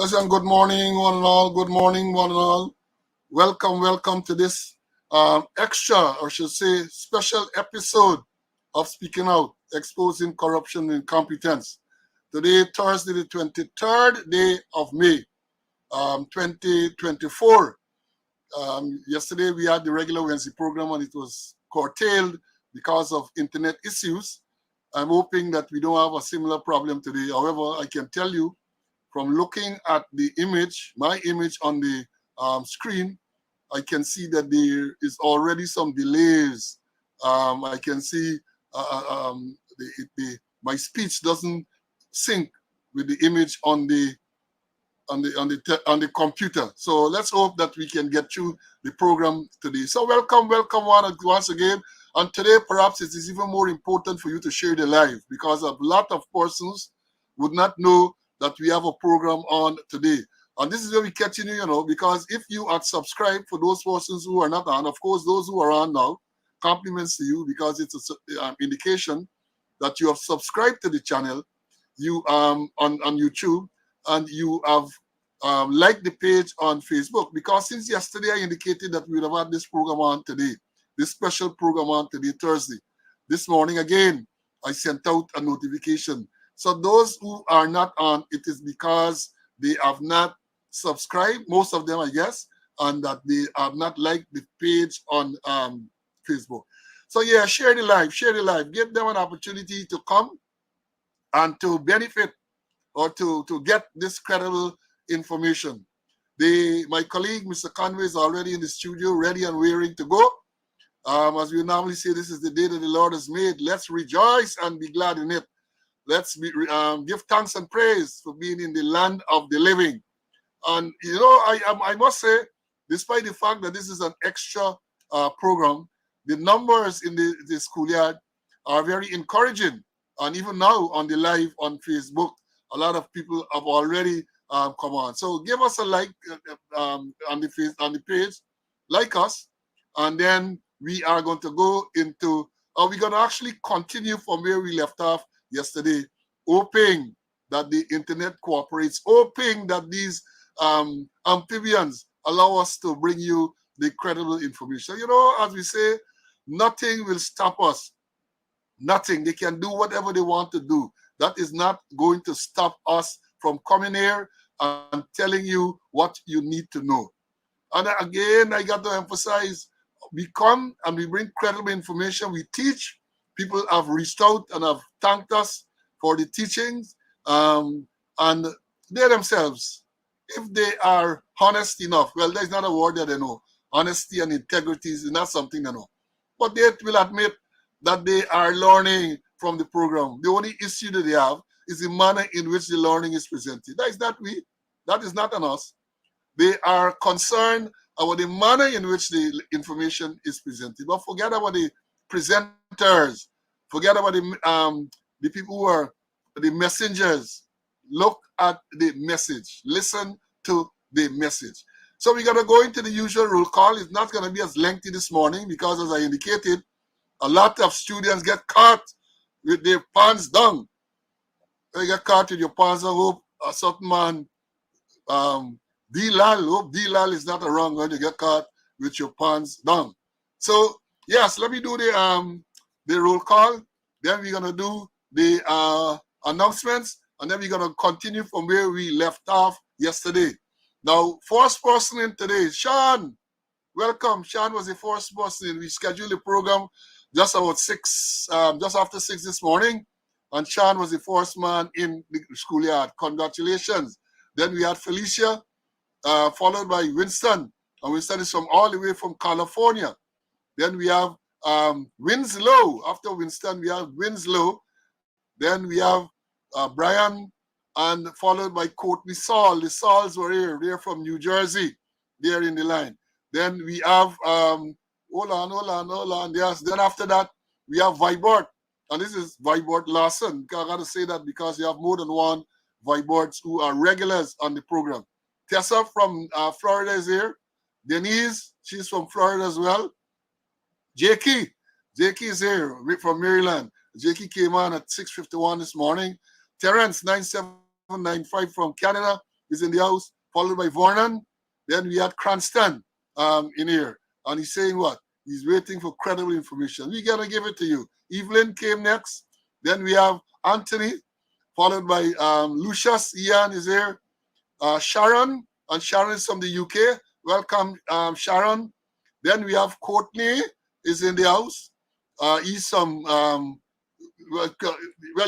Pleasant good morning, one and all. Good morning, one and all. Welcome to this extra, or should say, special episode of Speaking Out, Exposing Corruption and Incompetence. Today, Thursday, the 23rd day of May, 2024. Yesterday, we had the regular Wednesday program and it was curtailed because of internet issues. I'm hoping that we don't have a similar problem today. However, I can tell you from looking at the image, my image on the screen, I can see that there is already some delays. I can see my speech doesn't sync with the image on the computer. So let's hope that we can get through the program today. So welcome once again. And today, perhaps it is even more important for you to share the live because a lot of persons would not know that we have a program on today. And this is where we continue, because if you are subscribed, for those persons who are not on, of course, those who are on now, compliments to you because it's an indication that you have subscribed to the channel, you on YouTube, and you have liked the page on Facebook. Because since yesterday I indicated that we would have had this program on today, this special program on today, Thursday. This morning again, I sent out a notification. So those who are not on, it is because they have not subscribed, most of them, I guess, and that they have not liked the page on Facebook. So yeah, share the live, give them an opportunity to come and to benefit or to get this credible information. My colleague, Mr. Conway, is already in the studio, ready and wearing to go. As we normally say, this is the day that the Lord has made. Let's rejoice and be glad in it. Let's give thanks and praise for being in the land of the living. And, I must say, despite the fact that this is an extra program, the numbers in the schoolyard are very encouraging. And even now on the live on Facebook, a lot of people have already come on. So give us a like on the page, like us, and then we are going to go into, we're going to actually continue from where we left off yesterday, hoping that the internet cooperates, hoping that these amphibians allow us to bring you the credible information. As we say, nothing will stop us. Nothing. They can do whatever they want to do. That is not going to stop us from coming here and telling you what you need to know. And again, I got to emphasize, we come and we bring credible information. We teach. People have reached out and have thanked us for the teachings. And they themselves, if they are honest enough, well, there's not a word that they know. Honesty and integrity is not something they know. But they will admit that they are learning from the program. The only issue that they have is the manner in which the learning is presented. That is not we. That is not on us. They are concerned about the manner in which the information is presented. But forget about the presenters. Forget about the people who are the messengers. Look at the message. Listen to the message. So we're going to go into the usual roll call. It's not going to be as lengthy this morning because, as I indicated, a lot of students get caught with their pants down. You get caught with your pants down. Hope a certain man, D-Lal is not around when you get caught with your pants down. So, yes, let me do the roll call. Then we're going to do the announcements. And then we're going to continue from where we left off yesterday. Now, first person in today, Sean. Welcome. Sean was the first person. We scheduled the program just about 6, just after 6 this morning. And Sean was the first man in the schoolyard. Congratulations. Then we had Felicia, followed by Winston. And Winston is from all the way from California. Then we have Winslow. After Winston, we have Winslow. Then we have Brian, and followed by Courtney Saul. The Sauls were here. They're from New Jersey. They're in the line. Then we have, hold on. Yes. Then after that, we have Vibert. And this is Vibert Larson. I got to say that because you have more than one Viberts who are regulars on the program. Tessa from Florida is here. Denise, she's from Florida as well. Jakey is here from Maryland. Jakey came on at 6:51 this morning. Terrence, 9795 from Canada, is in the house, followed by Vernon. Then we had Cranston in here. And he's saying what? He's waiting for credible information. We're going to give it to you. Evelyn came next. Then we have Anthony, followed by Lucius. Ian is here. Sharon, and Sharon is from the UK. Welcome, Sharon. Then we have Courtney is in the house. He's some, well,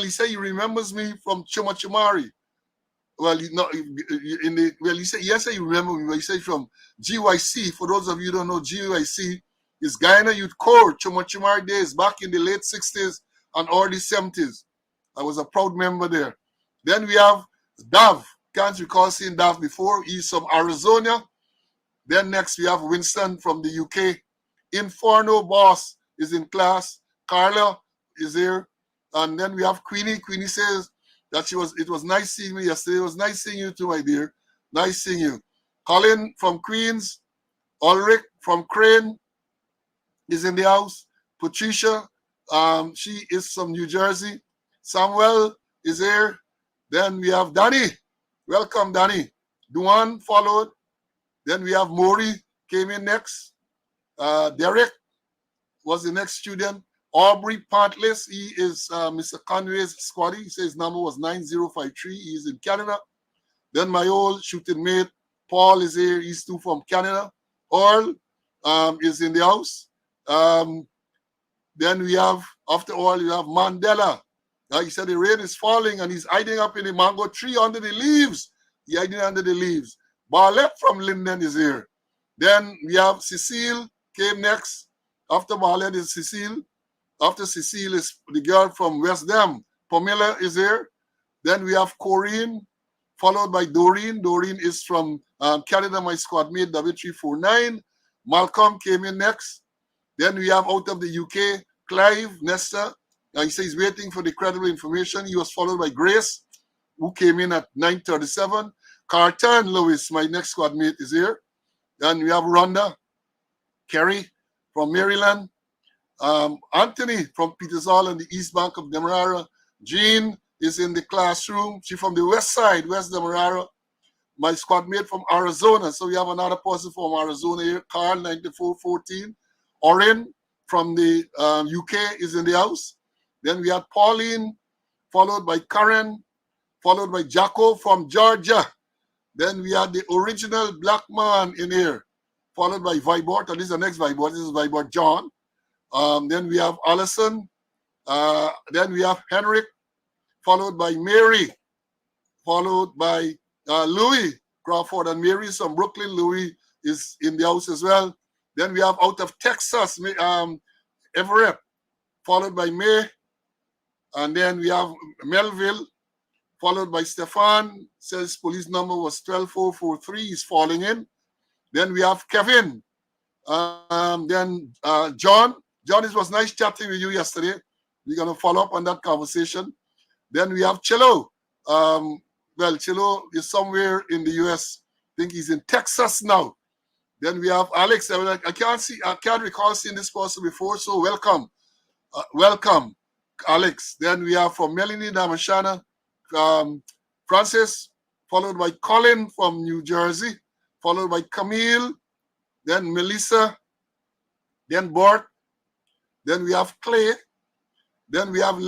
he said he remembers me from Chumachumari. Well, he said, yes, he remember me, but he said from GYC. For those of you who don't know, GYC is Guyana Youth Corps, Chumachumari days, back in the late 60s and early 70s. I was a proud member there. Then we have Dav. Can't recall seeing Dav before. He's from Arizona. Then next we have Winston from the UK. Inferno Boss is in class. Carla is here. And then we have Queenie. Queenie says that it was nice seeing me yesterday. It was nice seeing you too, my dear. Nice seeing you. Colin from Queens. Ulrich from Crane is in the house. Patricia, she is from New Jersey. Samuel is here. Then we have Danny. Welcome, Danny. Duan followed. Then we have Maury came in next. Derek was the next student. Aubrey Pantless, he is Mr. Conway's squaddy. He says his number was 9053. He is in Canada. Then my old shooting mate, Paul, is here. He's too from Canada. Earl is in the house. Then we have, after all, you have Mandela. He said the rain is falling and he's hiding up in the mango tree under the leaves. He's hiding under the leaves. Barlett from Linden is here. Then we have Cecile came next. After Barlett is Cecile. After Cecile is the girl from West Dam. Pamela is here. Then we have Corinne, followed by Doreen. Doreen is from Canada, my squad mate, W349. Malcolm came in next. Then we have out of the UK, Clive, Nesta. He says he's waiting for the credible information. He was followed by Grace, who came in at 9:37. Carton Lewis, my next squad mate, is here. Then we have Rhonda, Kerry from Maryland. Anthony from Peters Hall and the East Bank of Demerara. Jean is in the classroom. She's from the west side, West Demerara. My squad mate from Arizona. So we have another person from Arizona here, Carl, 9414. Oren from the UK is in the house. Then we had Pauline, followed by Karen, followed by Jacko from Georgia. Then we had the original black man in here, followed by Vibort. And this is the next Vibort. This is Vibort John. Then we have Allison. Then we have Henrik, followed by Mary, followed by Louis Crawford. And Mary is from Brooklyn. Louis is in the house as well. Then we have out of Texas, Everett, followed by May. And then we have Melville, followed by Stefan. Says police number was 12443. He's falling in. Then we have Kevin. Then John. John, it was nice chatting with you yesterday. We're going to follow up on that conversation. Then we have Chilo. Well, Chilo is somewhere in the US. I think he's in Texas now. Then we have Alex. I can't recall seeing this person before, so welcome. Welcome, Alex. Then we have from Melanie Damashana, Francis, followed by Colin from New Jersey, followed by Camille, then Melissa, then Bart, then we have Clay, then we have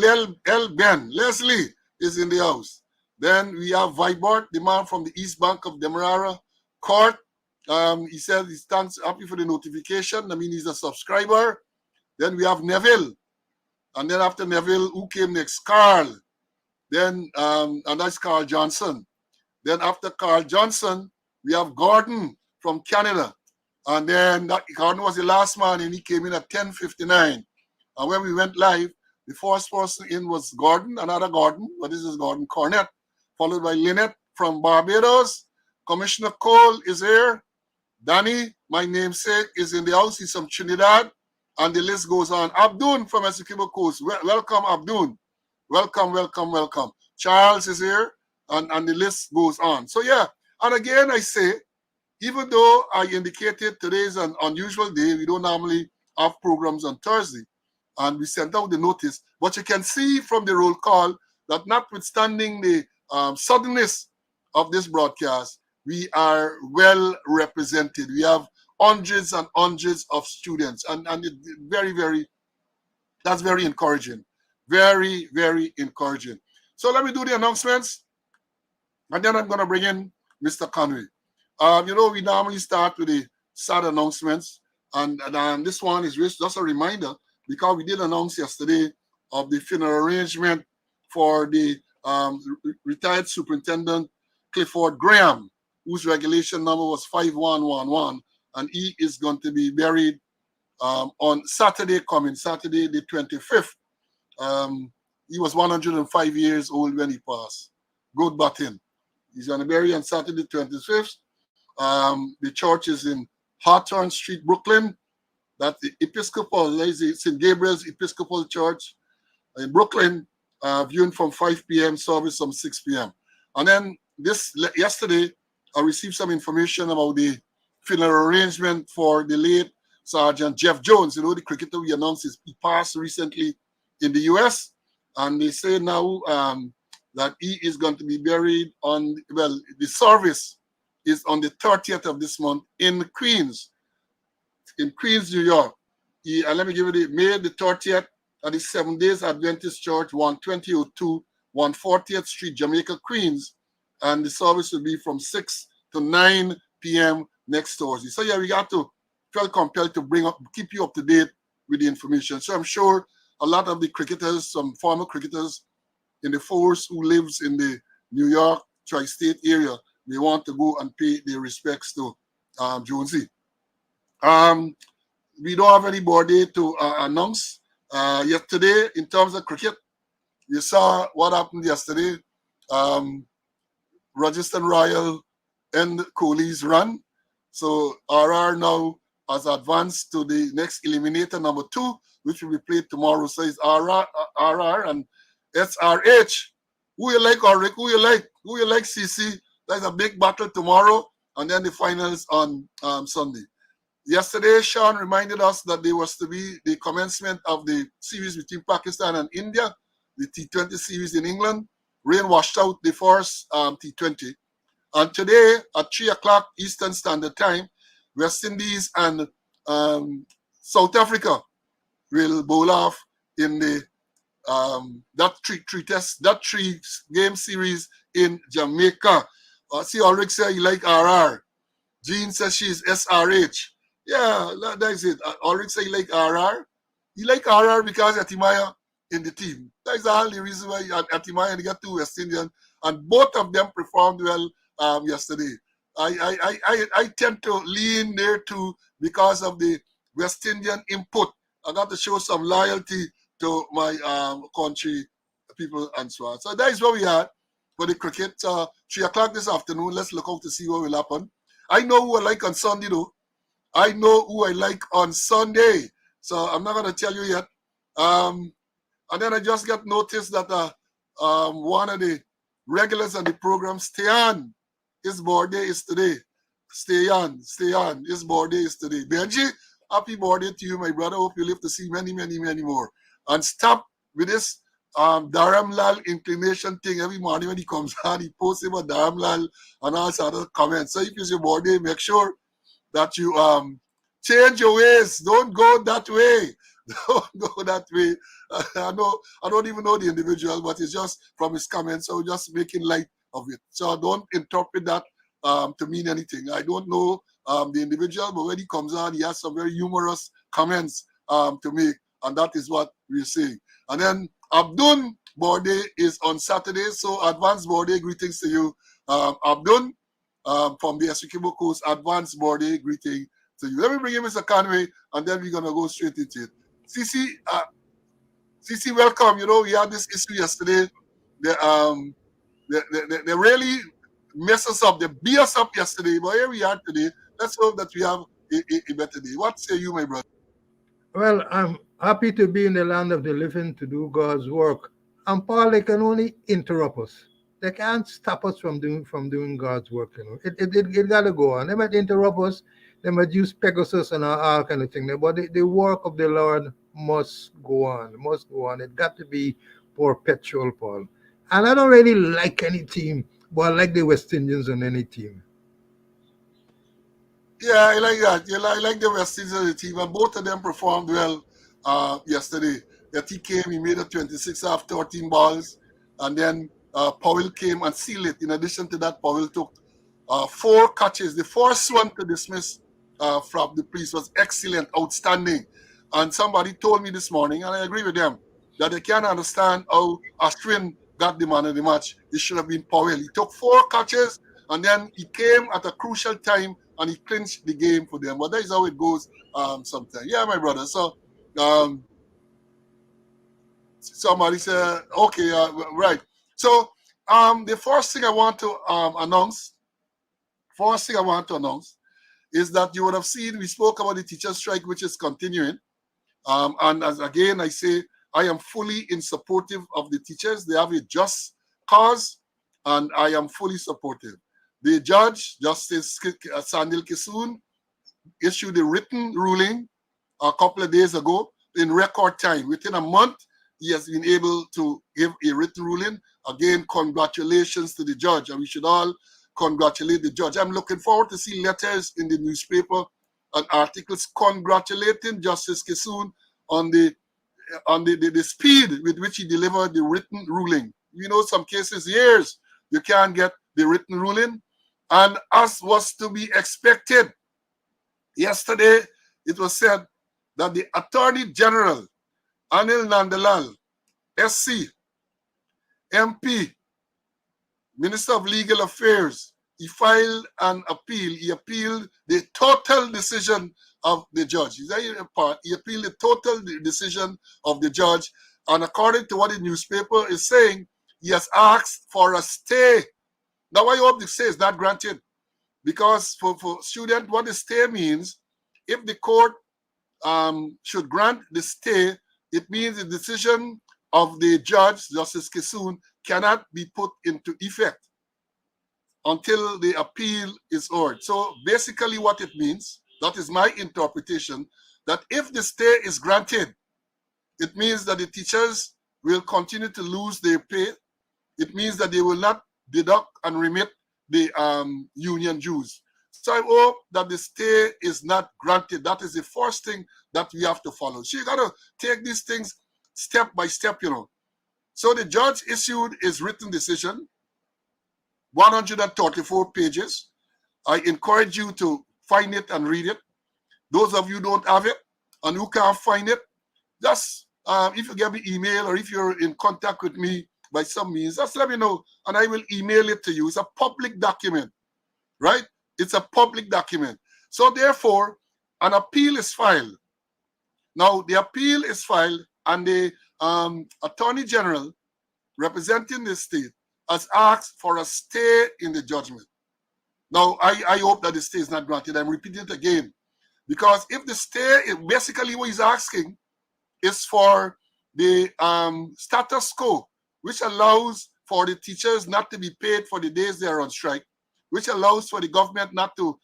Ben. Leslie is in the house. Then we have Vibart, the man from the East Bank of Demerara. Court, he said he's happy for the notification. I mean, he's a subscriber. Then we have Neville. And then after Neville, who came next? Carl. Then, and that's Carl Johnson. Then after Carl Johnson, we have Gordon from Canada. And then Gordon was the last man, and he came in at 10:59. And when we went live, the first person in was Gordon, another Gordon, but this is Gordon Cornett, followed by Lynette from Barbados. Commissioner Cole is here. Danny, my namesake, is in the house. He's from Trinidad. And the list goes on. Abdul from Essequibo Coast. Welcome, Abdul. Welcome, welcome, welcome. Charles is here. And the list goes on. So, yeah. And again, I say, even though I indicated today is an unusual day, we don't normally have programs on Thursday. And we sent out the notice. But you can see from the roll call that notwithstanding the suddenness of this broadcast, we are well represented. We have hundreds and hundreds of students, and it very, very, that's very encouraging. Very, very encouraging. So let me do the announcements, and then I'm going to bring in Mr. Conway. We normally start with the sad announcements, and this one is just a reminder because we did announce yesterday of the funeral arrangement for the retired superintendent Clifford Graham, whose regulation number was 5111, and he is going to be buried on Saturday coming, Saturday the 25th. He was 105 years old when he passed. Good button. He's going to bury on Saturday 25th. The church is in Hawthorne Street, Brooklyn. That's the Episcopal, St. Gabriel's Episcopal Church in Brooklyn, viewing from 5 p.m., service from 6 p.m. And then yesterday, I received some information about the funeral arrangement for the late Sergeant Jeff Jones. The cricketer we announced he passed recently in the U.S. And they say now that he is going to be buried the service is on the 30th of this month in Queens, New York. Let me give you the May the 30th at the 7 Days Adventist Church, 12002, 140th Street, Jamaica, Queens. And the service will be from 6 to 9 p.m. next Thursday. So, we got to feel compelled to keep you up to date with the information. So I'm sure a lot of the cricketers, some former cricketers in the force who lives in the New York tri-state area, they want to go and pay their respects to Jonesy. We don't have any birthday to announce. Yesterday, in terms of cricket, you saw what happened yesterday. Rajasthan Royal and Kohli's run. So RR now has advanced to the next eliminator number 2, which will be played tomorrow. So it's RR and SRH. Who you like, Ulrich? Who you like? Who you like, CC? There's a big battle tomorrow, and then the finals on Sunday. Yesterday, Sean reminded us that there was to be the commencement of the series between Pakistan and India, the T20 series in England. Rain washed out the first T20. And today, at 3 o'clock Eastern Standard Time, West Indies and South Africa will bowl off in the that three game series in Jamaica. See, Ulrich said you like RR. Jean says she's SRH. Yeah, that's it. Ulrich said you like RR. You like RR because Atimaya in the team. That's the only reason why Atimaya got 2 West Indian, and both of them performed well yesterday. I tend to lean there too because of the West Indian input. I got to show some loyalty to my country people and so on. So that is where we are for the cricket. 3 o'clock this afternoon. Let's look out to see what will happen. I know who I like on Sunday though. I know who I like on Sunday. So I'm not going to tell you yet. And then I just got noticed that one of the regulars on the program, stay on. His birthday is today. Stay on. His birthday is today. Benji, happy birthday to you, my brother. Hope you live to see many, many, many more. And stop with this Dharam Lal inclination thing. Every morning when he comes on, he posts about Dharam Lal and all sorts of comments. So if it's your birthday, make sure that you change your ways. Don't go that way. Don't go that way. I don't even know the individual, but it's just from his comments. So just making light of it. So don't interpret that to mean anything. I don't know the individual, but when he comes on, he has some very humorous comments to make, and that is what we're saying. And then Abdun birthday is on Saturday, so advance birthday greetings to you, Abdun, from the Essequibo Coast. Advance birthday greeting to you. Let me bring in Mr. Conway, and then we're gonna go straight into it. CC, welcome. We had this issue yesterday. They really mess us up. They beat us up yesterday, but here we are today. Let's hope that we have a better day. What say you, my brother? Well, I'm happy to be in the land of the living to do God's work. And Paul, they can only interrupt us. They can't stop us from doing God's work. It gotta go on. They might interrupt us. They might use Pegasus and all kind of thing. But the work of the Lord must go on. Must go on. It got to be perpetual, Paul. And I don't really like any team But I like the West Indians on any team. Yeah, I like that. I like the West Indies team, and both of them performed well yesterday. That he came, he made a 26 off 13 balls, and then Powell came and sealed it. In addition to that, Powell took 4 catches. The first one to dismiss from the priest was excellent, outstanding. And somebody told me this morning, and I agree with them, that they can't understand how Ashwin got the man of the match. It should have been Powell. He took 4 catches, and then he came at a crucial time and he clinched the game for them. But that is how it goes sometimes. Yeah, my brother. So um, somebody said, okay, right. So the first thing I want to announce, is that you would have seen we spoke about the teacher strike, which is continuing. And as again, I say, I am fully in supportive of the teachers. They have a just cause, and I am fully supportive. The judge, Justice Sandil Kisoon, issued a written ruling a couple of days ago in record time. Within a month, he has been able to give a written ruling. Again, congratulations to the judge, and we should all congratulate the judge. I'm looking forward to see letters in the newspaper and articles congratulating Justice Kisoon on the speed with which he delivered the written ruling. You know, some cases, years, you can't get the written ruling. And as was to be expected, yesterday it was said that the Attorney General, Anil Nandalal, SC, MP, Minister of Legal Affairs, he filed an appeal. He appealed the total decision of the judge. He appealed the total decision of the judge. And according to what the newspaper is saying, he has asked for a stay. Now, I hope the stay is not granted. Because for students, what the stay means, if the court should grant the stay, it means the decision of the judge, Justice Kisoon, cannot be put into effect until the appeal is heard. So basically what it means, that is my interpretation, that if the stay is granted, it means that the teachers will continue to lose their pay. It means that they will not deduct and remit the union dues. So I hope that the stay is not granted. That is the first thing that we have to follow. So you got to take these things step by step, you know. So the judge issued his written decision, 134 pages. I encourage you to find it and read it. Those of you who don't have it and who can't find it, just if you get me email or if you're in contact with me by some means, just let me know and I will email it to you. It's a public document, right? It's a public document. So therefore, an appeal is filed. Now, the appeal is filed and the Attorney General representing the state has asked for a stay in the judgment. Now, I hope that the stay is not granted. I'm repeating it again. Because if the stay, basically what he's asking is for the status quo, which allows for the teachers not to be paid for the days they are on strike, which allows for the government not to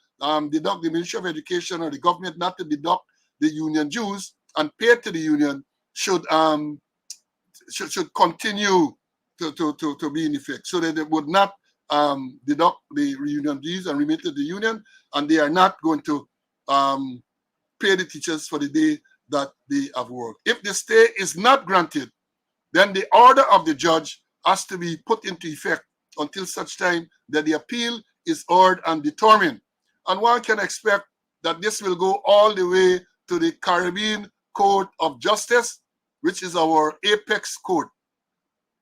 deduct the Ministry of Education or the government not to deduct the union dues and pay to the union should continue to be in effect, so that they would not deduct the union dues and remit to the union, and they are not going to pay the teachers for the day that they have worked. If the stay is not granted, then the order of the judge has to be put into effect until such time that the appeal is heard and determined. And one can expect that this will go all the way to the Caribbean Court of Justice, which is our apex court.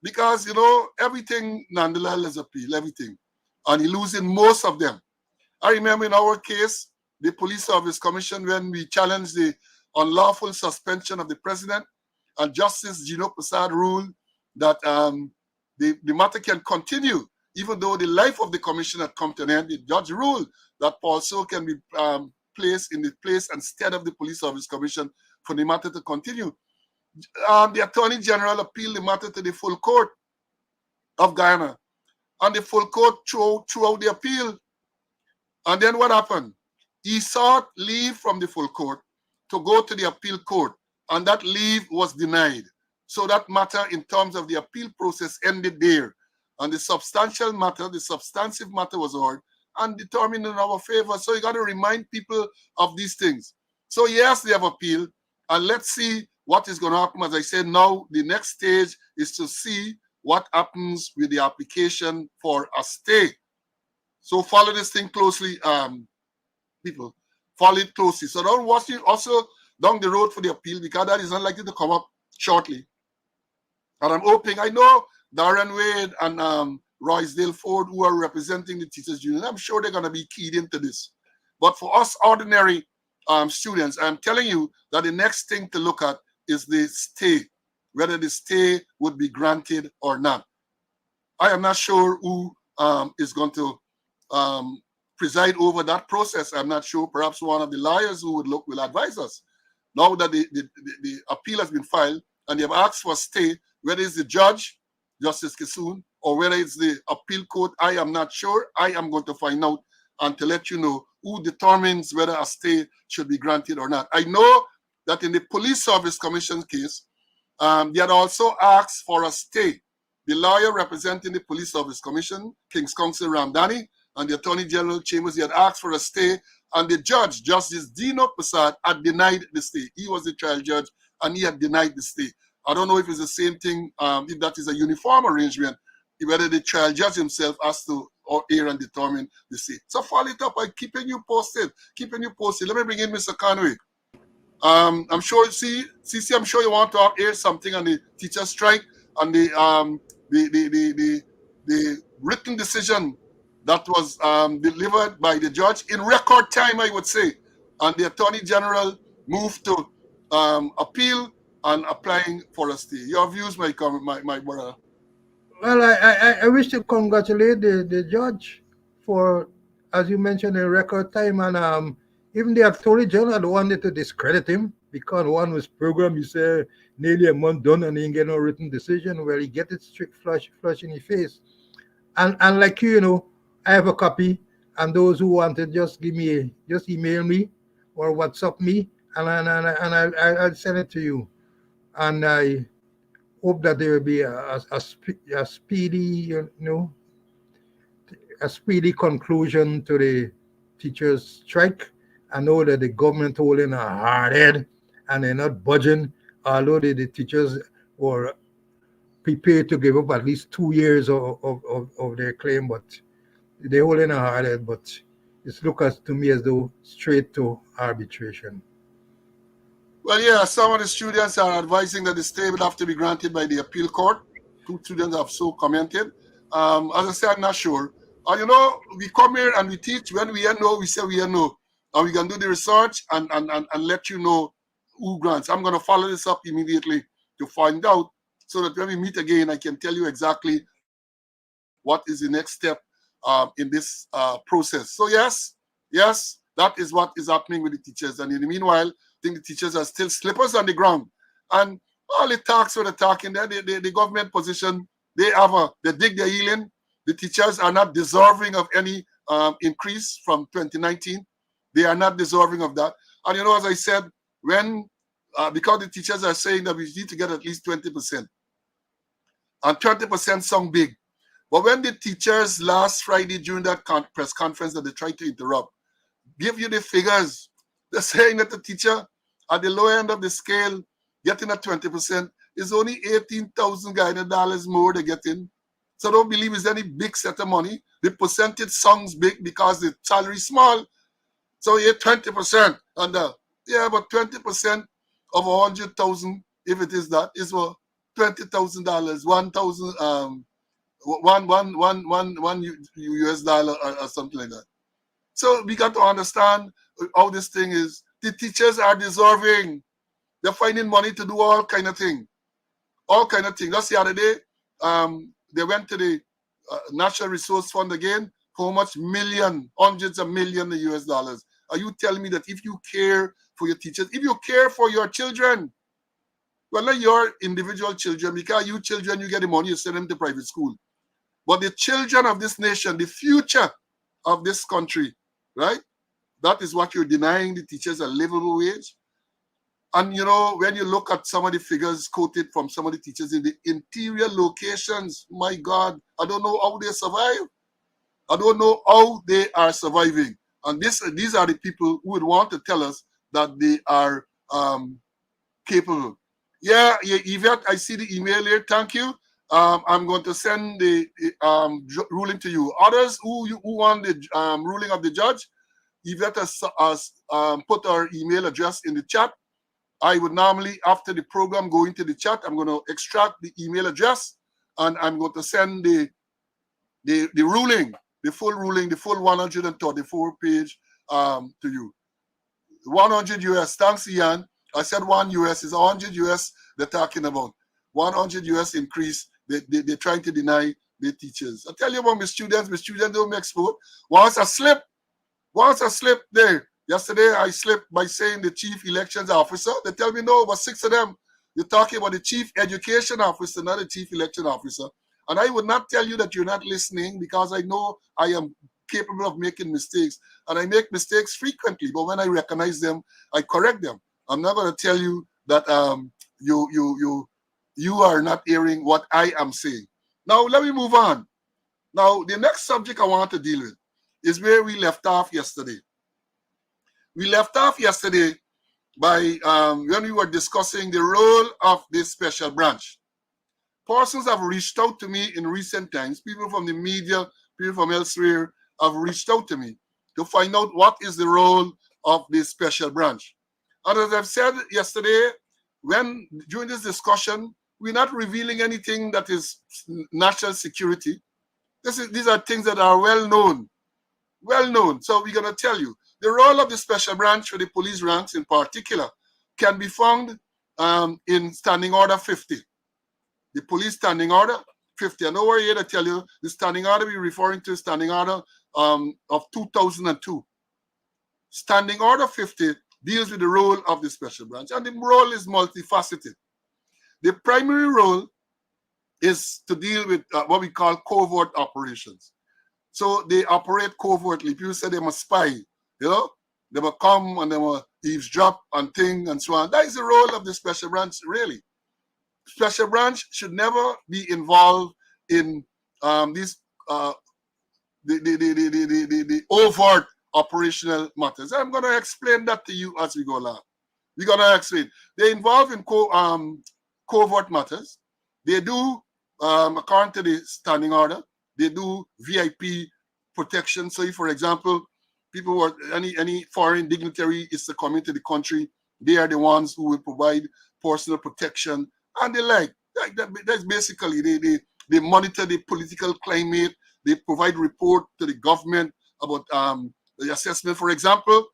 Because, you know, everything Nandalal has appealed, everything. And he losing most of them. I remember in our case, the Police Service Commission, when we challenged the unlawful suspension of the president, and Justice Gino Prasad ruled that the matter can continue, even though the life of the commission had come to an end. The judge ruled that Paul So can be placed in the place instead of the Police Service Commission for the matter to continue. The Attorney General appealed the matter to the full court of Guyana, and the full court threw out the appeal. And then what happened? He sought leave from the full court to go to the appeal court, and that leave was denied. So that matter in terms of the appeal process ended there. and the substantial matter, the substantive matter was heard and determined in our favor. So you got to remind people of these things. So yes, they have appealed, and let's see what is going to happen. As I said, now the next stage is to see what happens with the application for a stay. So follow this thing closely, people. Follow it closely. So don't watch it also down the road for the appeal, because that is unlikely to come up shortly. And I'm hoping, I know Darren Wade and Royce Ford, who are representing the teachers union, I'm sure they're going to be keyed into this. But for us ordinary students, I'm telling you that the next thing to look at is the stay, whether the stay would be granted or not. I am not sure who is going to preside over that process. I'm not sure. Perhaps one of the lawyers who would look will advise us. Now that the appeal has been filed and they have asked for a stay, whether it's the judge, Justice Kissoon, or whether it's the appeal court, I am not sure. I am going to find out and to let you know who determines whether a stay should be granted or not. I know that in the Police Service Commission case, they had also asked for a stay. The lawyer representing the Police Service Commission, King's Counsel Ramdani, and the Attorney General Chambers, he had asked for a stay, and the judge, Justice Dino Prasad, had denied the stay. He was the trial judge, and he had denied the stay. I don't know if it's the same thing, if that is a uniform arrangement, whether the trial judge himself has to hear and determine the stay. So follow it up by keeping you posted, Let me bring in Mr. Conway. I'm sure, CC, I'm sure you want to hear something on the teacher strike and the written decision that was delivered by the judge in record time, I would say. And the Attorney General moved to appeal and applying for a stay. Your views, my brother. Well, I wish to congratulate the judge for, as you mentioned, in record time. And even the Attorney General wanted to discredit him because one was programmed, you say, nearly a month done and he ain't get no written decision. Well, he get it strict flush in his face. And like you, I have a copy. And those who want it, just email me or WhatsApp me, and I'll send it to you. And I hope that there will be a speedy, a speedy conclusion to the teachers' strike. I know that the government holding a hard head and they're not budging, although the teachers were prepared to give up at least 2 years of their claim, but they're holding a hard head. But it looks to me as though straight to arbitration. Well, yeah, some of the students are advising that the stay would have to be granted by the appeal court. 2 students have so commented. As I said, I'm not sure. We come here and we teach. When we know, we say we know. And we can do the research and let you know who grants. I'm going to follow this up immediately to find out so that when we meet again, I can tell you exactly what is the next step in this process. So yes, that is what is happening with the teachers. And in the meanwhile, I think the teachers are still slippers on the ground. And all the talks were the talking there, the government position, they dig their heel in. The teachers are not deserving of any increase from 2019. They are not deserving of that. And as I said, because the teachers are saying that we need to get at least 20%. And 20% sound big. But when the teachers last Friday during that press conference that they tried to interrupt, give you the figures, they're saying that the teacher at the low end of the scale getting at 20% is only $18,000 more they're getting. So don't believe it's any big set of money. The percentage sounds big because the salary is small. So you're 20%. And but 20% of 100,000, if it is that, is what $20,000, 1,000 one US dollar or something like that. So we got to understand how this thing is. The teachers are deserving. They're finding money to do all kind of thing. Just the other day, they went to the National Resource Fund again. How much million, hundreds of millions of US dollars. Are you telling me that if you care for your teachers, if you care for your children, well, not your individual children, because you children, you get the money, you send them to private school. But the children of this nation, the future of this country, right? That is what you're denying the teachers a livable wage. And you know, when you look at some of the figures quoted from some of the teachers in the interior locations, my God, I don't know how they survive. I don't know how they are surviving. And these are the people who would want to tell us that they are capable. Yeah, Yvette, I see the email here. Thank you. I'm going to send the ruling to you. Others who want the ruling of the judge, Yvette has put our email address in the chat. I would normally, after the program, go into the chat. I'm going to extract the email address, and I'm going to send the ruling, the full ruling, the full 134 page to you. 100 US. Thanks, Ian. I said 1 US is 100 US they're talking about. 100 US increase. They're trying to deny the teachers. I tell you about my students don't make sport. Once I slip there. Yesterday, I slipped by saying the chief elections officer. They tell me, no, but 6 of them. You're talking about the chief education officer, not the chief election officer. And I would not tell you that you're not listening because I know I am capable of making mistakes. And I make mistakes frequently, but when I recognize them, I correct them. I'm not going to tell you that you are not hearing what I am saying. Now, let me move on. Now, the next subject I want to deal with is where we left off yesterday. We left off yesterday by when we were discussing the role of this special branch. Persons have reached out to me in recent times. People from the media, people from elsewhere have reached out to me to find out what is the role of this special branch. And as I've said yesterday, during this discussion, we're not revealing anything that is national security. These are things that are well known. So we're going to tell you. The role of the special branch for the police ranks in particular can be found in Standing Order 50. The police Standing Order 50. I know we're here to tell you the Standing Order we're referring to Standing Order of 2002. Standing Order 50 deals with the role of the special branch, and the role is multifaceted. The primary role is to deal with what we call covert operations. So they operate covertly. People say they must spy, They will come and they will eavesdrop and thing and so on. That is the role of the special branch, really. Special branch should never be involved in these the overt operational matters. I'm going to explain that to you as we go along. We're going to explain. They're involved in covert matters. They do, according to the standing order, they do VIP protection. So if, for example, people who are any foreign dignitary is to come into the country, they are the ones who will provide personal protection and the like. That's basically they monitor the political climate. They provide report to the government about the assessment. For example,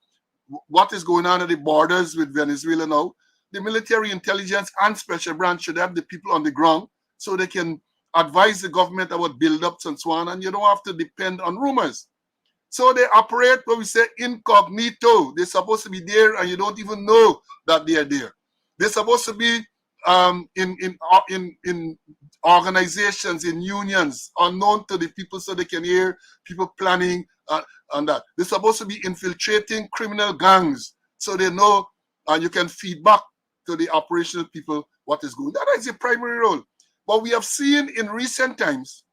what is going on at the borders with Venezuela now. The military intelligence and special branch should have the people on the ground so they can advise the government about build-ups and so on, and you don't have to depend on rumors. So they operate what we say incognito. They're supposed to be there and you don't even know that they are there. They're supposed to be in organizations, in unions, unknown to the people so they can hear people planning on that. They're supposed to be infiltrating criminal gangs so they know and you can feed back to the operational people what is going on. That is the primary role. But we have seen in recent times,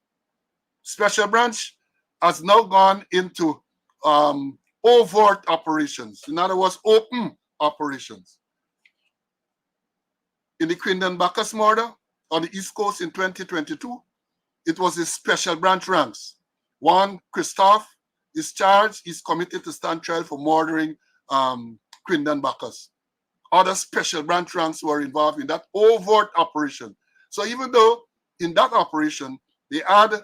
Special Branch has now gone into overt operations. In other words, open operations. In the Quindon Bacchus murder on the East Coast in 2022, it was the Special Branch ranks. One, Christophe, is charged, is committed to stand trial for murdering Quindon Bacchus. Other Special Branch ranks were involved in that overt operation. So even though in that operation, they had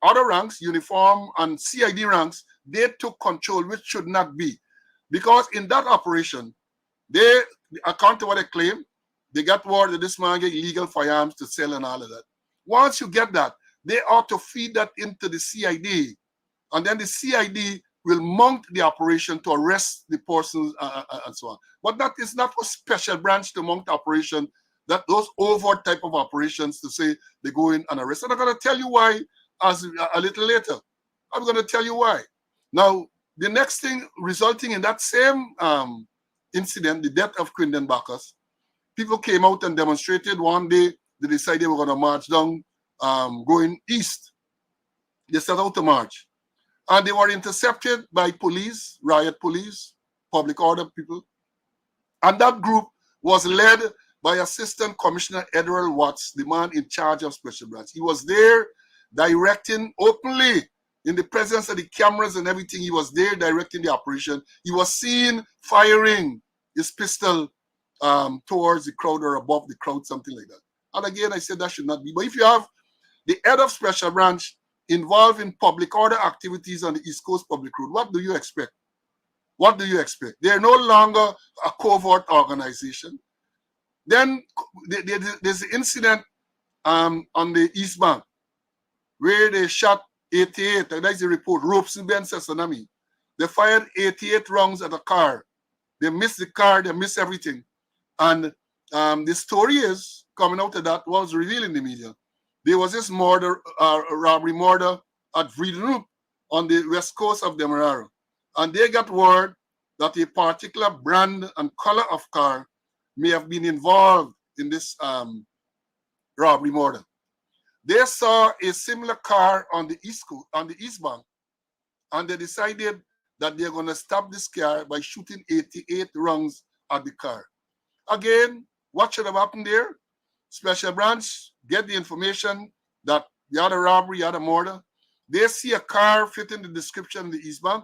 other ranks, uniform and CID ranks, they took control, which should not be. Because in that operation, they, according to what they claim, they got word that this man get illegal firearms to sell and all of that. Once you get that, they ought to feed that into the CID. And then the CID will mount the operation to arrest the person and so on. But that is not a Special Branch to mount operation, that those overt type of operations to say they go in and arrest. And I'm going to tell you why as a little later. I'm going to tell you why. Now, the next thing resulting in that same incident, the death of Quindon Bacchus, people came out and demonstrated. One day, they decided they were going to march down, going east. They set out to march. And they were intercepted by police, riot police, public order people. And that group was led by Assistant Commissioner Edward Watts, the man in charge of Special Branch. He was there directing openly in the presence of the cameras and everything. He was there directing the operation. He was seen firing his pistol towards the crowd or above the crowd, something like that. And again, I said that should not be. But if you have the head of Special Branch involved in public order activities on the East Coast Public Road, what do you expect? What do you expect? They are no longer a covert organization. Then there's the incident on the East Bank where they shot 88, and that's the report, Ropes Ben Sessanami. They fired 88 rounds at a car. They missed the car, they missed everything. And the story is, coming out of that, was revealed in the media. There was this murder, robbery murder at Vredenhoek on the west coast of Demerara. And they got word that a particular brand and color of car may have been involved in this robbery murder. They saw a similar car on the East Coast, on the East Bank, and they decided that they're going to stop this car by shooting 88 rounds at the car. Again, what should have happened there? Special Branch get the information that you had a robbery, you had a murder. They see a car fitting the description of the East Bank.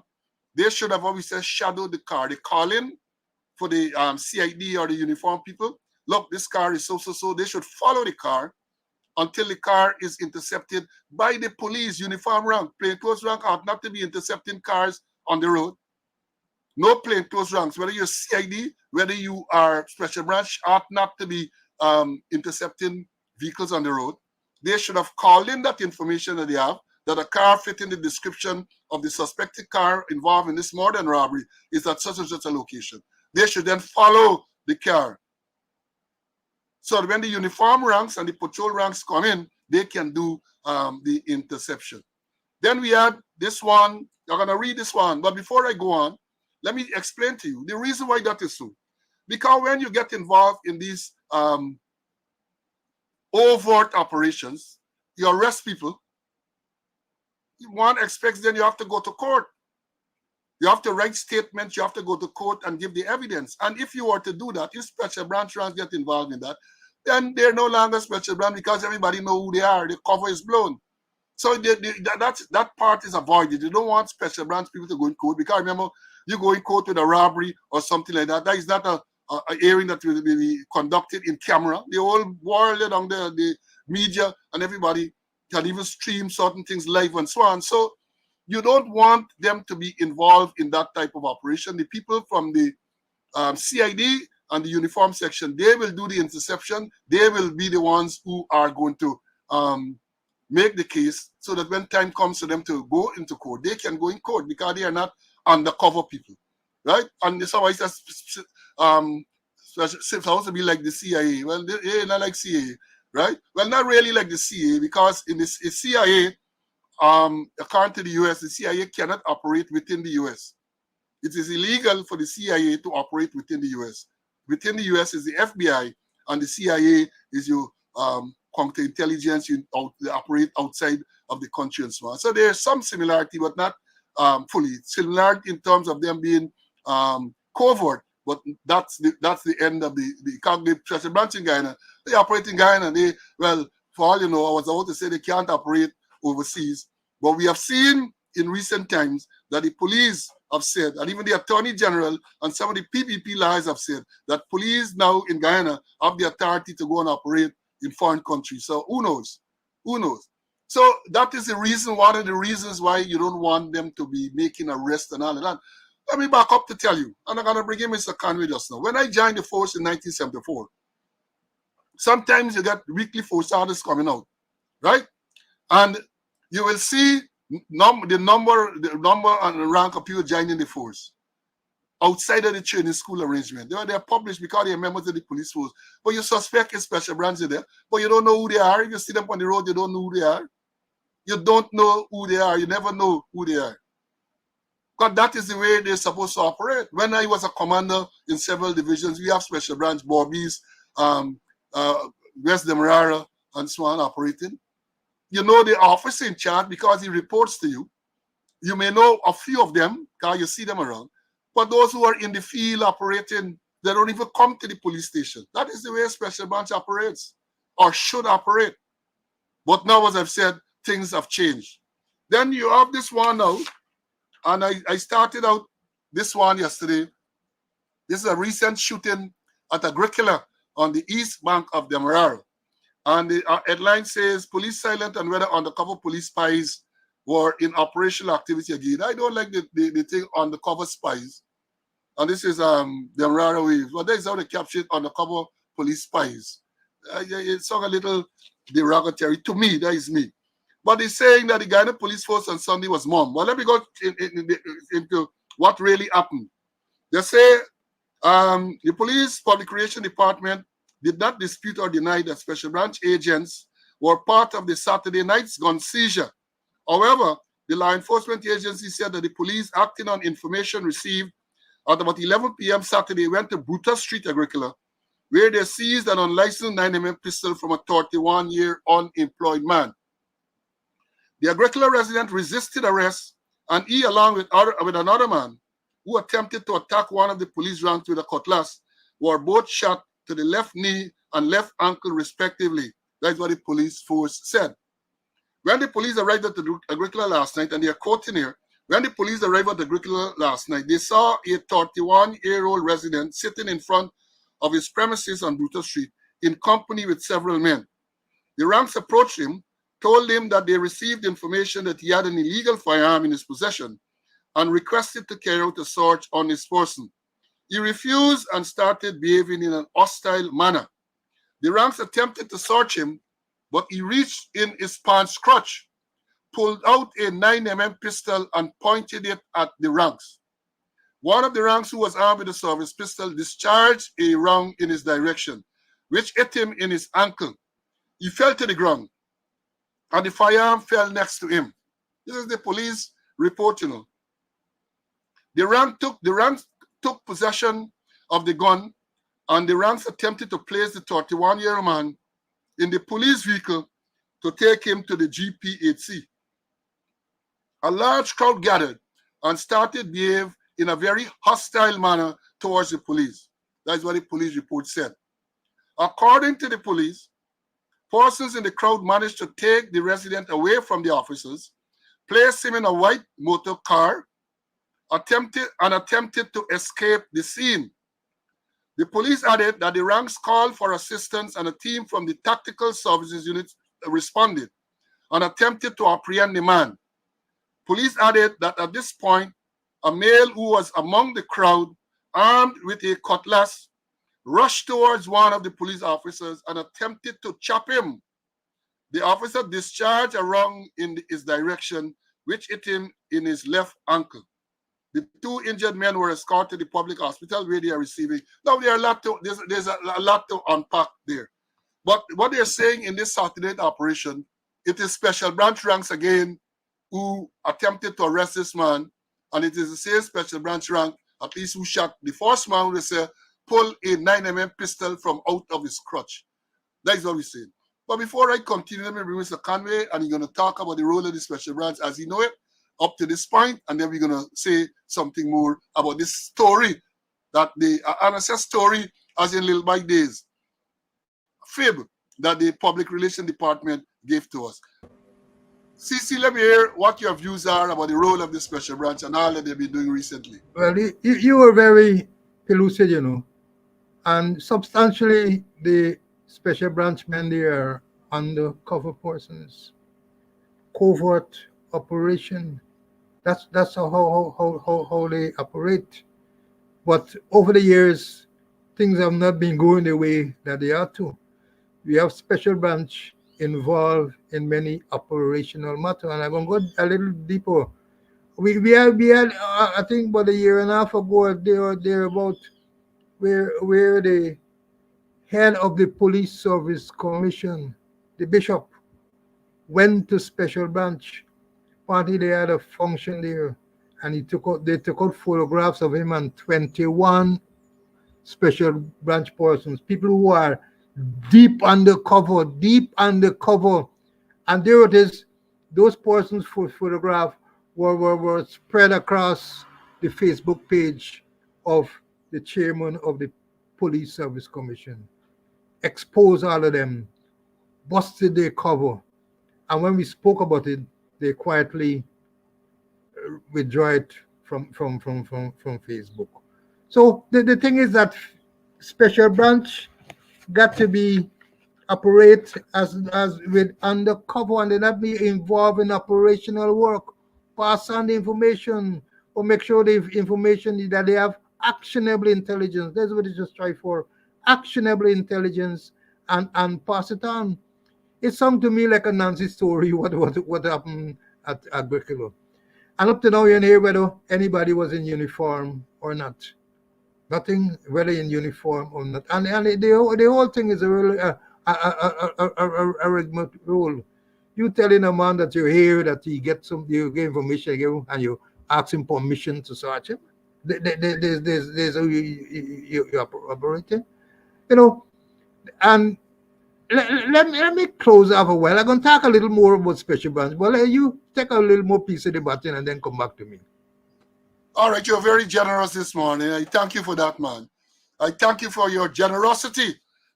They should have obviously shadowed the car. They call in for the CID or the uniform people. Look, this car is so. They should follow the car until the car is intercepted by the police uniform rank. Plainclothes rank ought not to be intercepting cars on the road. No plainclothes ranks, whether you're CID, whether you are Special Branch, ought not to be intercepting vehicles on the road. They should have called in that information that they have, that a car fitting the description of the suspected car involved in this murder and robbery is at such and such a location. They should then follow the car. So when the uniform ranks and the patrol ranks come in, they can do the interception. Then we had this one. I'm going to read this one. But before I go on, let me explain to you the reason why that is so. Because when you get involved in these overt operations, you arrest people, one expects then you have to go to court. You have to write statements, you have to go to court and give the evidence. And if you were to do that, if Special Branch ranks get involved in that, then they're no longer Special Branch because everybody know who they are. The cover is blown. So that part is avoided. You don't want Special Branch people to go in court because remember, you go in court with a robbery or something like that. That is not a hearing that will be conducted in camera. The whole world along the media and everybody can even stream certain things live and so on. So you don't want them to be involved in that type of operation. The people from the CID and the uniform section, they will do the interception. They will be the ones who are going to make the case so that when time comes for them to go into court, they can go in court because they are not undercover people, right? And so it's supposed to be like the CIA. Well, they're not like CIA, right? Well, not really like the CIA because in the CIA, according to the US, the CIA cannot operate within the US. It is illegal for the CIA to operate within the US. Within the US is the FBI, and the CIA is your counterintelligence. They operate outside of the country and so on. So there's some similarity, but not fully. Similarity in terms of them being covert, but that's the end of the Special Branch in Guyana. They operate in Guyana. For all you know, I was about to say they can't operate overseas. But we have seen in recent times that the police have said, and even the Attorney General and some of the PPP lawyers have said, that police now in Guyana have the authority to go and operate in foreign countries. So who knows? Who knows? So that is the reason, one of the reasons why you don't want them to be making arrests and all of that. Let me back up to tell you, and I'm going to bring in Mr. Conway just now. When I joined the force in 1974, sometimes you get weekly force orders coming out, right? And you will see the number and the rank of people joining the force outside of the training school arrangement. They're published because they're members of the police force. But you suspect a Special Branch in there, but you don't know who they are. If you see them on the road, you don't know who they are. You don't know who they are. You never know who they are. Because that is the way they're supposed to operate. When I was a commander in several divisions, we have special branch Bobbies, um, uh, West Demerara, and so on operating. You know the officer in charge because he reports to you. You may know a few of them because you see them around. But those who are in the field operating, they don't even come to the police station. That is the way a special branch operates or should operate. But now, as I've said, things have changed. Then you have this one now, and I started out this one yesterday. This is a recent shooting at Agricola on the east bank of the Demerara. And the headline says, police silent on whether undercover police spies were in operational activity again. I don't like the thing undercover spies. And this is the Demerara Waves. Well, that is how they captured undercover police spies. It's sort of a little derogatory to me. That is me. But he's saying that the guy in the police force on Sunday was mom. Well, let me go into what really happened. They say the police public relations department did not dispute or deny that special branch agents were part of the Saturday night's gun seizure. However, the law enforcement agency said that the police, acting on information received at about 11 p.m. Saturday, went to Brutus Street, Agricola, where they seized an unlicensed 9mm pistol from a 31-year unemployed man. The Agricola resident resisted arrest, and he, along with another man who attempted to attack one of the police ranks with a cutlass, were both shot to the left knee and left ankle, respectively. That's what the police force said. When the police arrived at the Agricola last night, and they are quoting here, when the police arrived at Agricola last night, they saw a 31-year-old resident sitting in front of his premises on Brutus Street in company with several men. The ranks approached him, told him that they received information that he had an illegal firearm in his possession, and requested to carry out a search on his person. He refused and started behaving in an hostile manner. The ranks attempted to search him, but he reached in his pants crotch, pulled out a 9mm pistol, and pointed it at the ranks. One of the ranks, who was armed with a service pistol, discharged a round in his direction, which hit him in his ankle. He fell to the ground, and the firearm fell next to him. This is the police report, you know. The ranks took possession of the gun, and the ranks attempted to place the 31-year-old man in the police vehicle to take him to the GPHC. A large crowd gathered and started to behave in a very hostile manner towards the police. That's what the police report said. According to the police, persons in the crowd managed to take the resident away from the officers, place him in a white motor car, attempted to escape the scene. The police added that the ranks called for assistance, and a team from the tactical services unit responded and attempted to apprehend the man. Police added that at this point, a male who was among the crowd, armed with a cutlass, rushed towards one of the police officers and attempted to chop him. The officer discharged a round in his direction, which hit him in his left ankle. The two injured men were escorted to the public hospital where they are receiving. Now, there's a lot to unpack there. But what they're saying in this Saturday night operation, it is special branch ranks again who attempted to arrest this man, and it is the same special branch rank, at least, who shot the first man, who say pull a 9mm pistol from out of his crotch. That is what we said. But before I continue, let me bring Mr. Conway, and he's going to talk about the role of the special branch as he know it up to this point, and then we're going to say something more about this story, that the NSS story, as in Little Mike Days, fib that the public relations department gave to us. CC, let me hear what your views are about the role of the special branch and all that they've been doing recently. Well, you were very pellucid, you know, and substantially the special branch men, they are undercover persons, covert operation. That's how they operate. But over the years, things have not been going the way that they are to. We have special branch involved in many operational matters, and I'm going to go a little deeper. We had I think about a year and a half ago, they were there about where the head of the police service commission, the bishop, went to special branch party. They had a function there, and they took out photographs of him and 21 special branch persons, people who are deep undercover. And there it is. Those persons for photograph were spread across the Facebook page of the chairman of the Police Service Commission. Exposed all of them, busted their cover. And when we spoke about it, they quietly withdraw it from Facebook. So the thing is that special branch got to be operate as with undercover, and they not be involved in operational work. Pass on the information or make sure the information that they have actionable intelligence. That's what they just try for. Actionable intelligence and pass it on. It sounds to me like a Nancy story, what happened at Agricola. And up to now, you hear whether anybody was in uniform or not. Nothing, whether in uniform or not. And the whole thing is a real a rule. You telling a man that you're here, that you get information, and you ask him permission to search him. There's how you're operating. You know, and let me close off a while. I'm going to talk a little more about special branch. Well, you take a little more piece of the button and then come back to me. All right, you're very generous this morning. I thank you for that, man. I thank you for your generosity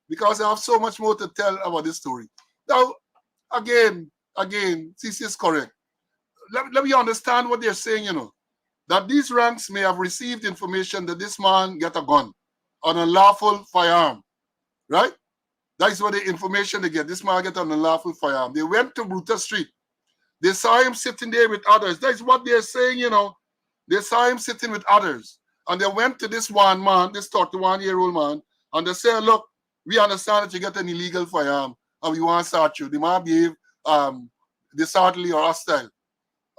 because I have so much more to tell about this story. Now, again, this is correct. Let me understand what they're saying, that these ranks may have received information that this man get a gun, an unlawful firearm, right? That is what the information they get. This man get an unlawful firearm. They went to Brutus Street. They saw him sitting there with others. That is what they're saying, They saw him sitting with others. And they went to this one man, this 31-year-old man, and they said, look, we understand that you get an illegal firearm and we want to search you. The man behaved disorderly or hostile.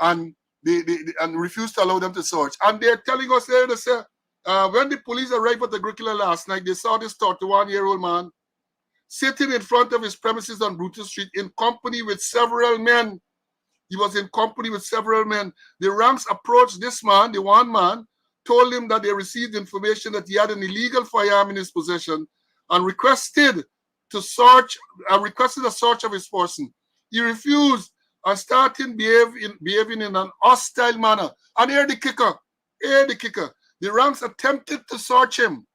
And they refused to allow them to search. And they're telling us there, they say, when the police arrived at Agricola last night, they saw this 31-year-old man sitting in front of his premises on Brutus Street in company with several men. He was in company with several men. The ranks approached this man, the one man, told him that they received information that he had an illegal firearm in his possession and requested a search of his person. He refused and started behaving in an hostile manner. And here the kicker. The ranks attempted to search him.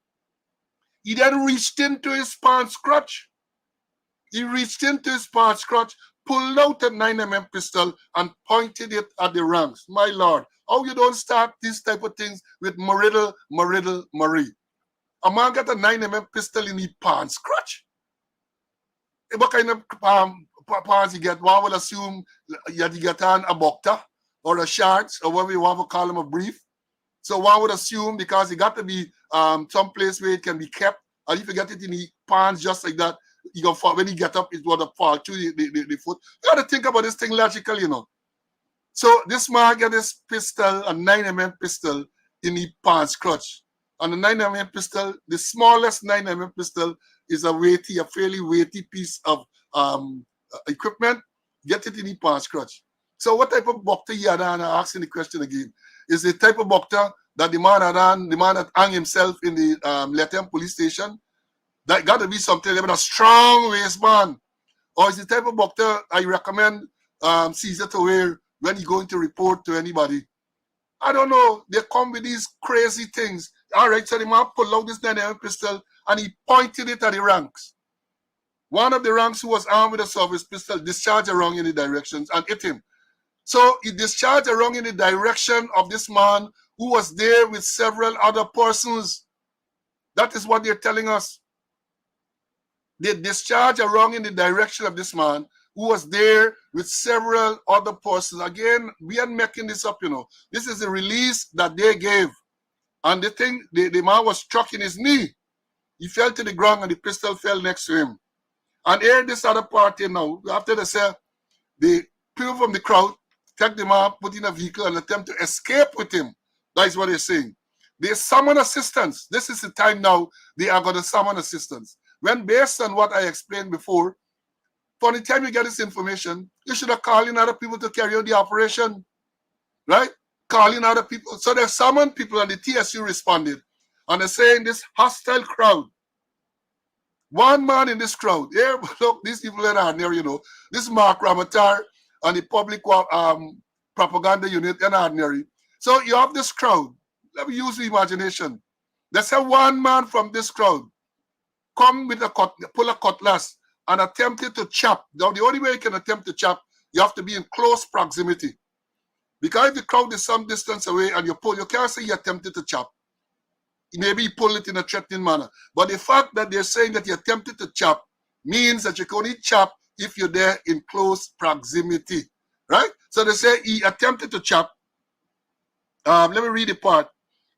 He then reached into his pants crotch. Pulled out a 9mm pistol and pointed it at the ranks. My Lord, how you don't start these type of things with Marie. A man got a 9mm pistol in his pants crotch. What kind of pants you get? One will assume that you get on a bokta or a shorts or whatever you want to call them, a brief. So one would assume because it got to be some place where it can be kept, and if you get it in the pants just like that, you gonna fall. When you get up, it's gonna fall through the foot. You gotta think about this thing logically, So this man got this pistol, a 9mm pistol, in his pants crotch. And the 9mm pistol, the smallest 9mm pistol, is a fairly weighty piece of equipment. Get it in his pants crotch. So what type of bokta he had on? I'm asking the question again. Is the type of bokta that the man had on, the man that hung himself in the Lethem police station? That got to be something with a strong waistband. Or is the type of bokta I recommend Caesar to wear when he's going to report to anybody? I don't know. They come with these crazy things. All right, so the man pulled out this 9mm pistol and he pointed it at the ranks. One of the ranks who was armed with a service pistol discharged around in the directions and hit him. So he discharged around in the direction of this man who was there with several other persons. That is what they're telling us. They discharged around in the direction of this man who was there with several other persons. Again, we are making this up, This is the release that they gave. And the man was struck in his knee. He fell to the ground and the pistol fell next to him. And here, this other party now, after they say, the people from the crowd take the man, put in a vehicle and attempt to escape with him. That is what they're saying. They summon assistance. This is the time now they are going to summon assistance. When based on what I explained before, for the time you get this information, you should have called in other people to carry out the operation, right? calling other people. So they summoned people and the TSU responded. And they're saying this hostile crowd, one man in this crowd, here, look, these people that are there, this Mark Ramatar and the public propaganda unit and ordinary. So you have this crowd. Let me use the imagination. Let's say one man from this crowd come with pull a cutlass and attempted to chop. Now, the only way you can attempt to chop, you have to be in close proximity. Because if the crowd is some distance away and you pull, you can't say you attempted to chop. Maybe you pull it in a threatening manner. But the fact that they're saying that you attempted to chop means that you can only chop if you're there in close proximity. Right? So they say he attempted to chop. Let me read the part.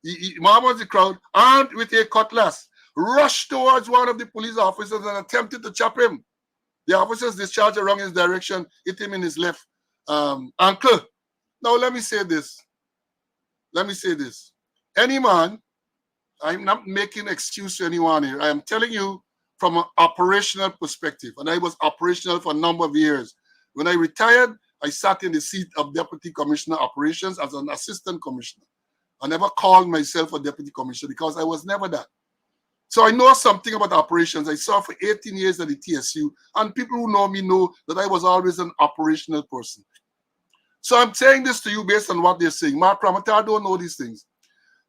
Man was the crowd, armed with a cutlass, rushed towards one of the police officers and attempted to chop him. The officers discharged around his direction, hit him in his left ankle. Now, let me say this. Any man, I'm not making excuse to anyone here. I am telling you from an operational perspective. And I was operational for a number of years. When I retired, I sat in the seat of Deputy Commissioner Operations as an assistant commissioner. I never called myself a deputy commissioner because I was never that. So I know something about operations. I saw for 18 years at the TSU, and people who know me know that I was always an operational person. So I'm saying this to you based on what they're saying. Mark Ramatar don't know these things.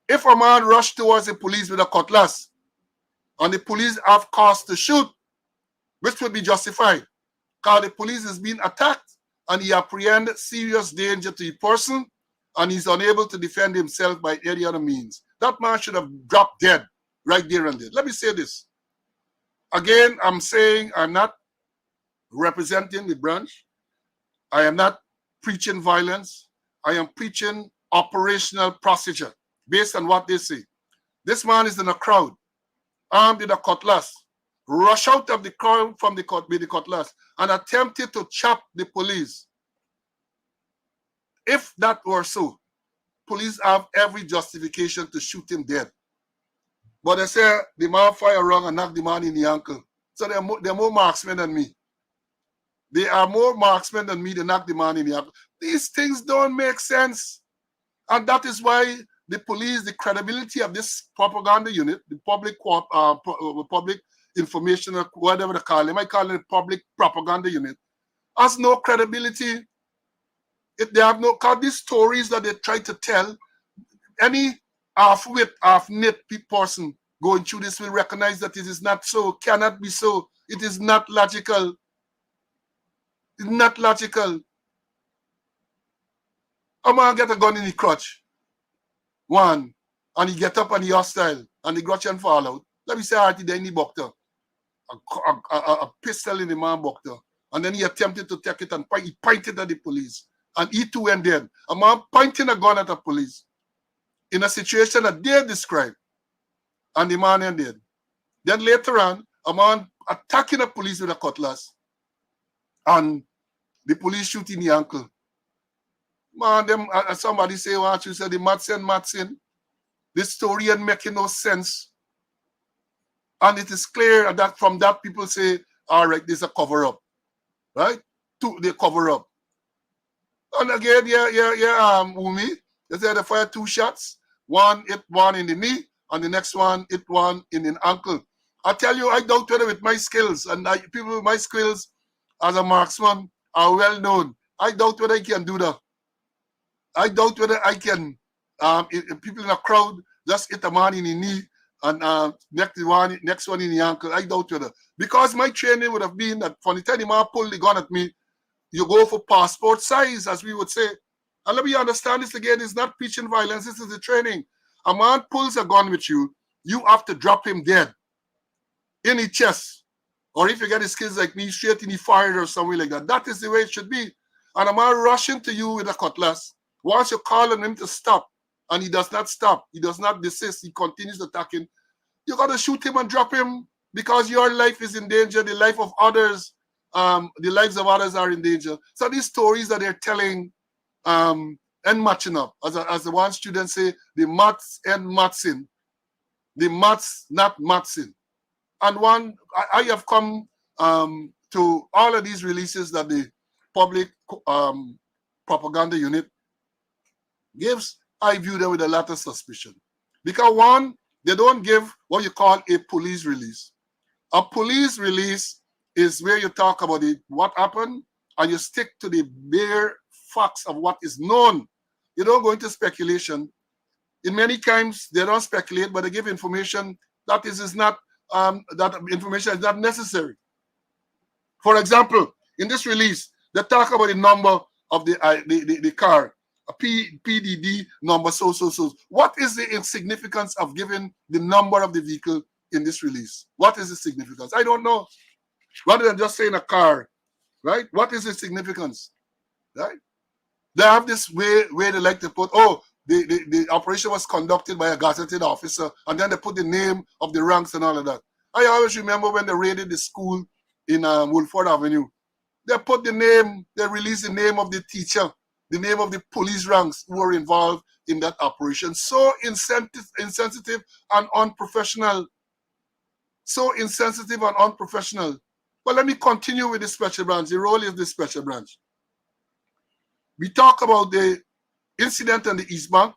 If a man rushed towards the police with a cutlass, and the police have cause to shoot, which would be justified, because the police is being attacked, and he apprehended serious danger to the person, and he's unable to defend himself by any other means, that man should have dropped dead right there and then. Let me say this. Again, I'm saying I'm not representing the branch. I am not preaching violence. I am preaching operational procedure based on what they say. This man is in a crowd, armed with a cutlass, rush out of the crowd with the cutlass and attempted to chop the police. If that were so, police have every justification to shoot him dead. But they say the man fire wrong and knock the man in the ankle. So they're more marksmen than me. They are more marksmen than me. They knock the man in the ankle. These things don't make sense. And that is why the police, the credibility of this propaganda unit, the public information, or whatever they call it, might call it public propaganda unit, has no credibility. They have no, because these stories that they try to tell, any half-wit, half-knit person going through this will recognize that it is not so, cannot be so. It is not logical. It's not logical. A man get a gun in the crotch, one, and he get up and he hostile, and the crotch and fall out. Let me say, Artie, then he bucked her. A pistol in the man bucked her. And then he attempted to take it and he pointed at the police. And he too went dead. A man pointing a gun at the police in a situation that they described. And the man ended. Then later on, a man attacking a police with a cutlass. And the police shooting the ankle. Man, somebody say, what you said, the Matson. This story ain't making no sense. And it is clear that from that people say, all right, there's a cover-up. Right? They cover up. And again, Umi, they said they fired 2 shots. One hit one in the knee, and the next one hit one in the ankle. I tell you, I doubt whether with my skills, and people with my skills as a marksman are well known. I doubt whether I can do that. I doubt whether I can, people in a crowd just hit a man in the knee and next one in the ankle. I doubt whether. Because my training would have been that from the time the man pulled the gun at me, you go for passport size, as we would say. And let me understand this again, it's not preaching violence, this is the training. A man pulls a gun with you, you have to drop him dead in the chest. Or if you get his skills like me, straight in the forehead or something like that. That is the way it should be. And a man rushing to you with a cutlass, once you call on him to stop, and he does not stop, he does not desist, he continues attacking, you got to shoot him and drop him because your life is in danger, the life of others, the lives of others are in danger. So these stories that they're telling and matching up, as the one student say, the maths and matching, the maths not matching. And I have come to all of these releases that the public propaganda unit I view them with a lot of suspicion. Because one, they don't give what you call a police release. A police release is where you talk about what happened and you stick to the bare facts of what is known. You don't go into speculation. In many times they don't speculate, but they give information is not that information is not necessary. For example, in this release, they talk about the number of the car, a PDD number, so. What is the significance of giving the number of the vehicle in this release? What is the significance? I don't know. Rather than just saying a car, right? What is the significance, right? They have this way they like to put, the operation was conducted by a gazetted officer, and then they put the name of the ranks and all of that. I always remember when they raided the school in Woolford Avenue. They put the name, they released the name of the teacher, the name of the police ranks who were involved in that operation. So insensitive and unprofessional. So insensitive and unprofessional. But let me continue with the special branch. The role is the special branch. We talk about the incident on the East Bank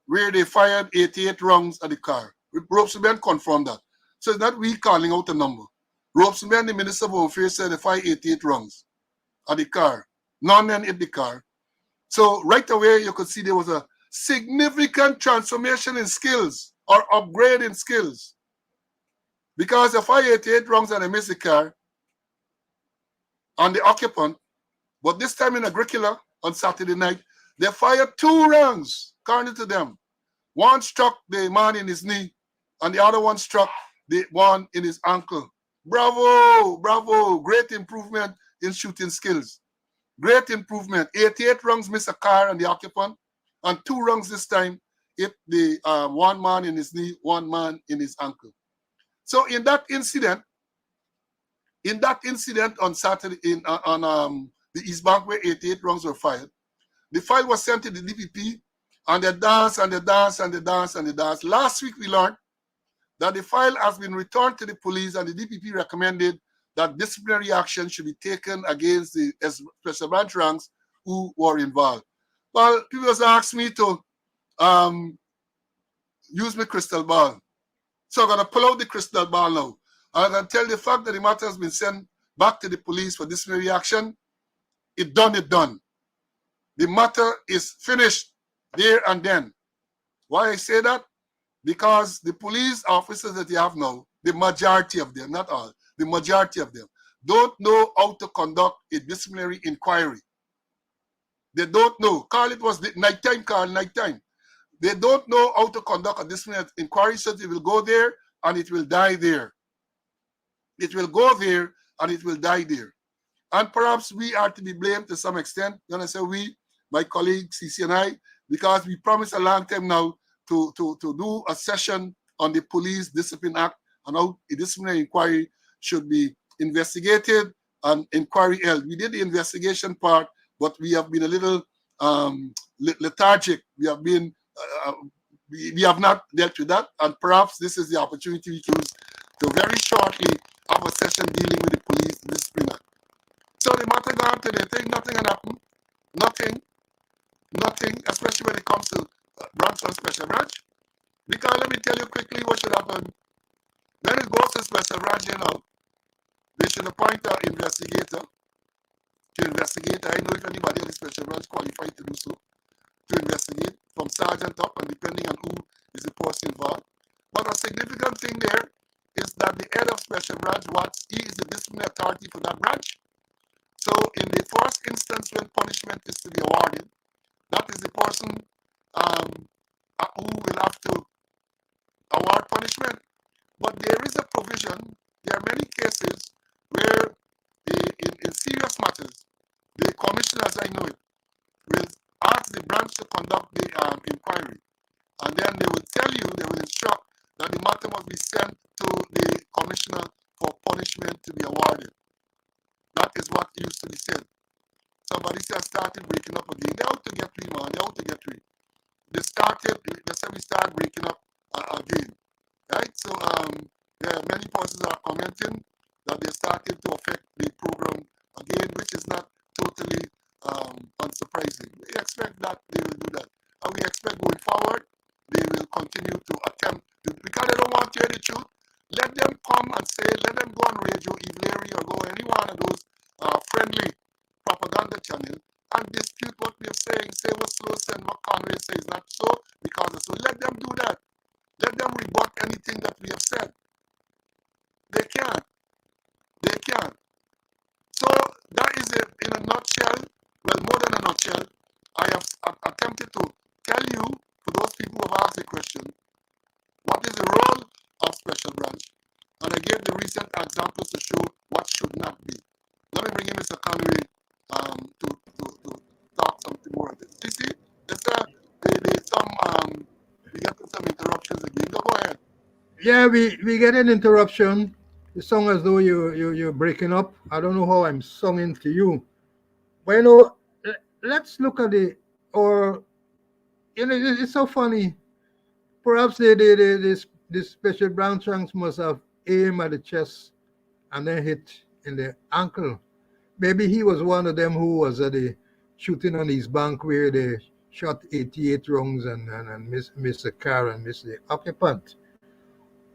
where they fired 88 rounds at the car. Robson confirmed that. So it's not we calling out a number. Robson, the Minister of Home Affairs, said they fired 88 rounds at the car. None then hit the car. So right away, you could see there was a significant transformation in skills or upgrade in skills. Because they fired 88 rounds and they missed the car on the occupant, but this time in Agricola on Saturday night, they fired 2 rounds, according to them. One struck the man in his knee, and the other one struck the one in his ankle. Bravo, bravo, great improvement in shooting skills. Great improvement. 88 rounds missed a car and the occupant, and 2 rounds this time hit the one man in his knee, one man in his ankle. So in that incident on Saturday on the East Bank where 88 rounds were fired, the file was sent to the DPP, and they danced and they danced and they danced and they danced. Last week we learned that the file has been returned to the police, and the DPP recommended that disciplinary action should be taken against the special branch ranks who were involved. Well, people just asked me to use my crystal ball. So I'm going to pull out the crystal ball now. And I can tell the fact that the matter has been sent back to the police for disciplinary action. It done. The matter is finished there and then. Why I say that? Because the police officers that you have now, the majority of them, not all, the majority of them, don't know how to conduct a disciplinary inquiry. They don't know. Carl, it was nighttime, Carl, nighttime. They don't know how to conduct a disciplinary inquiry, so they will go there and it will die there. It will go there and it will die there. And perhaps we are to be blamed to some extent. When I say we, my colleague CC and I, because we promised a long time now to do a session on the Police Discipline Act and how a disciplinary inquiry should be investigated and inquiry held. We did the investigation part, but we have been a little lethargic. We have been we have not dealt with that, and perhaps this is the opportunity we can use to very shortly have a session dealing with the Police Discipline Act. So the matter gone to the thing, nothing can happen. Nothing, especially when it comes to branch or special branch. Because let me tell you quickly what should happen. When it goes to special branch, they should appoint an investigator to investigate. I know if anybody in the special branch qualified to do so, to investigate from sergeant up, and depending on who is the person involved. But a significant thing there is that the head of special branch, he is the disciplinary authority for that branch. So in the first instance, when punishment is to be awarded, that is the person who will have to award punishment. But there is a provision. There are many cases where in serious matters, the commissioner, as I know it, will ask the branch to conduct the inquiry. And then they will tell you, they will instruct that the matter must be sent to the commissioner for punishment to be awarded. That is what used to be said. Somebody said started breaking up again. They're out to get free, man. They're out to get free. They said we start breaking up again. Right? So there are many persons that are commenting that they started to affect the program again, which is not totally unsurprising. We expect that they will do that. And continue to attempt to, because they don't want to hear the truth. Let them come and say, let them go on radio, Eve Leary, or go any one of those friendly propaganda channels and dispute what we are saying, say what Slow and what Conway say is not so, because of so. Let them do that. Let them rebut anything that we have said. They can't. They can't. So that is it in a nutshell. Well, more than a nutshell. I have attempted to tell you, for those people who have asked the question, what is the role of special branch? And I gave the recent examples to show what should not be. Let me bring in Mr. Conway to talk something more on this. You see, we get some interruptions again. Go ahead. Yeah, we get an interruption. You sound as though you're breaking up. I don't know how I'm singing to you. But let's look at the, or it's so funny. Perhaps this special brown trunks must have aimed at the chest and then hit in the ankle. Maybe he was one of them who was at the shooting on his bank where they shot 88 rounds and miss the car and miss the occupant.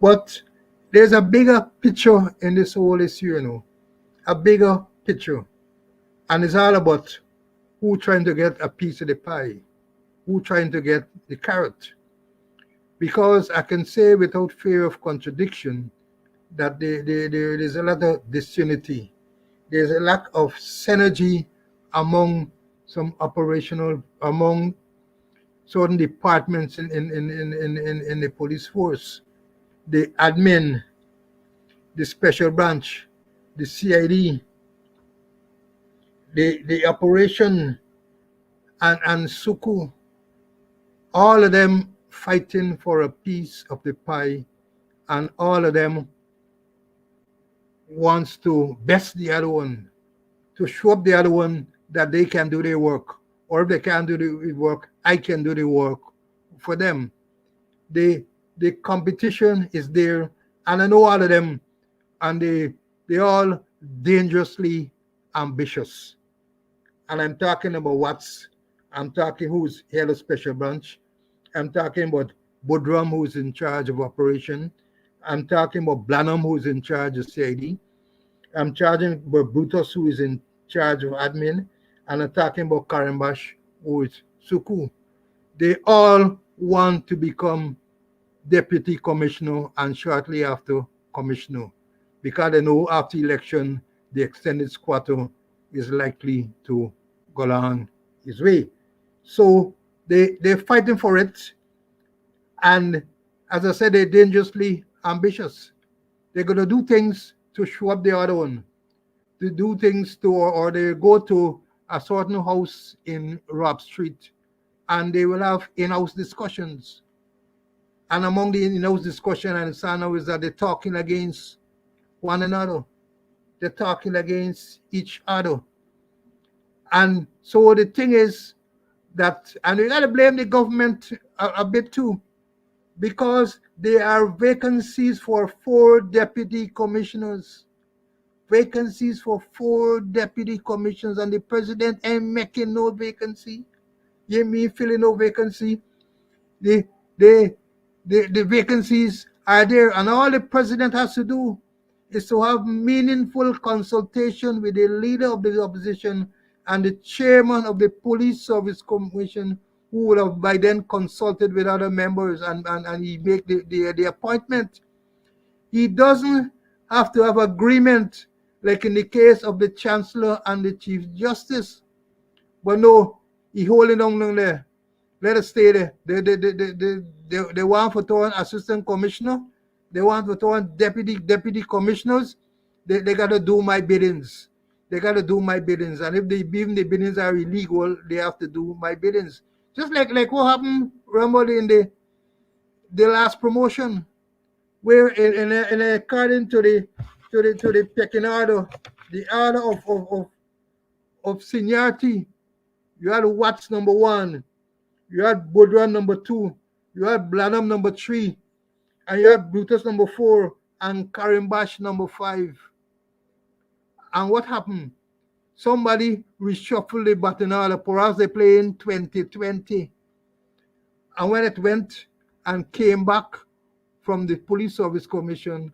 But there's a bigger picture in this whole issue. A bigger picture. And it's all about who trying to get a piece of the pie, who trying to get the carrot. Because I can say without fear of contradiction that there is a lot of disunity. There's a lack of synergy among some operational, among certain departments in the police force, the admin, the special branch, the CID, the operation, and Suku, all of them fighting for a piece of the pie, and all of them wants to best the other one, to show up the other one that they can do their work. Or if they can't do the work, I can do the work for them. The competition is there, and I know all of them, and they all dangerously ambitious. And I'm talking about Watts. I'm talking who's head of special branch. I'm talking about Budram, who's in charge of operation. I'm talking about Blanham, who's in charge of CID. I'm talking about Brutus, who is in charge of admin. And I'm talking about Karimbash, who is Suku. They all want to become deputy commissioner and shortly after commissioner, because they know after election the extended squatter is likely to go along his way. So they're fighting for it, and as I said, they're dangerously ambitious. They're gonna do things to show up the other one, to do things to, or they go to a certain house in Rob Street and they will have in-house discussions. And among the in-house discussion and Sano is that they're talking against one another. They're talking against each other. And so the thing is that, and we gotta blame the government a bit too, because there are vacancies for 4 deputy commissioners. Vacancies for 4 deputy commissioners, and the president ain't making no vacancy. You mean filling no vacancy? The the the vacancies are there, and all the president has to do is to have meaningful consultation with the leader of the opposition and the chairman of the police service commission, who would have by then consulted with other members, and he make the appointment. He doesn't have to have agreement like in the case of the chancellor and the chief justice. But no, he holding on there. Let us stay there. They want for turn assistant commissioner. They want for turn deputy commissioners. They gotta do my biddings. They gotta do my biddings. And if even the biddings are illegal, they have to do my biddings. Just like what happened, remember in the last promotion, where in according to the pecking order, the order of seniority, you had Watts number 1, you had Budran number 2, you had Blanham number 3, and you had Brutus number 4, and Karimbash number 5. And what happened? Somebody reshuffled the batting order. Perhaps they play in 2020. And when it went, and came back from the police service commission,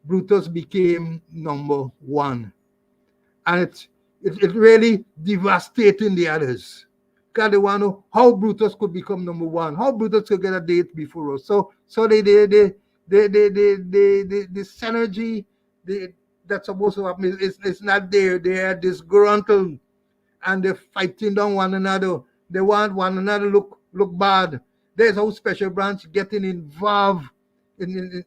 Brutus became number one. And it really devastating the others. Because they want to know how Brutus could become number one, how Brutus could get a date before us. So the synergy the, that's supposed to happen is not there. They are disgruntled and they're fighting down one another. They want one another look bad. There's how special branch getting involved in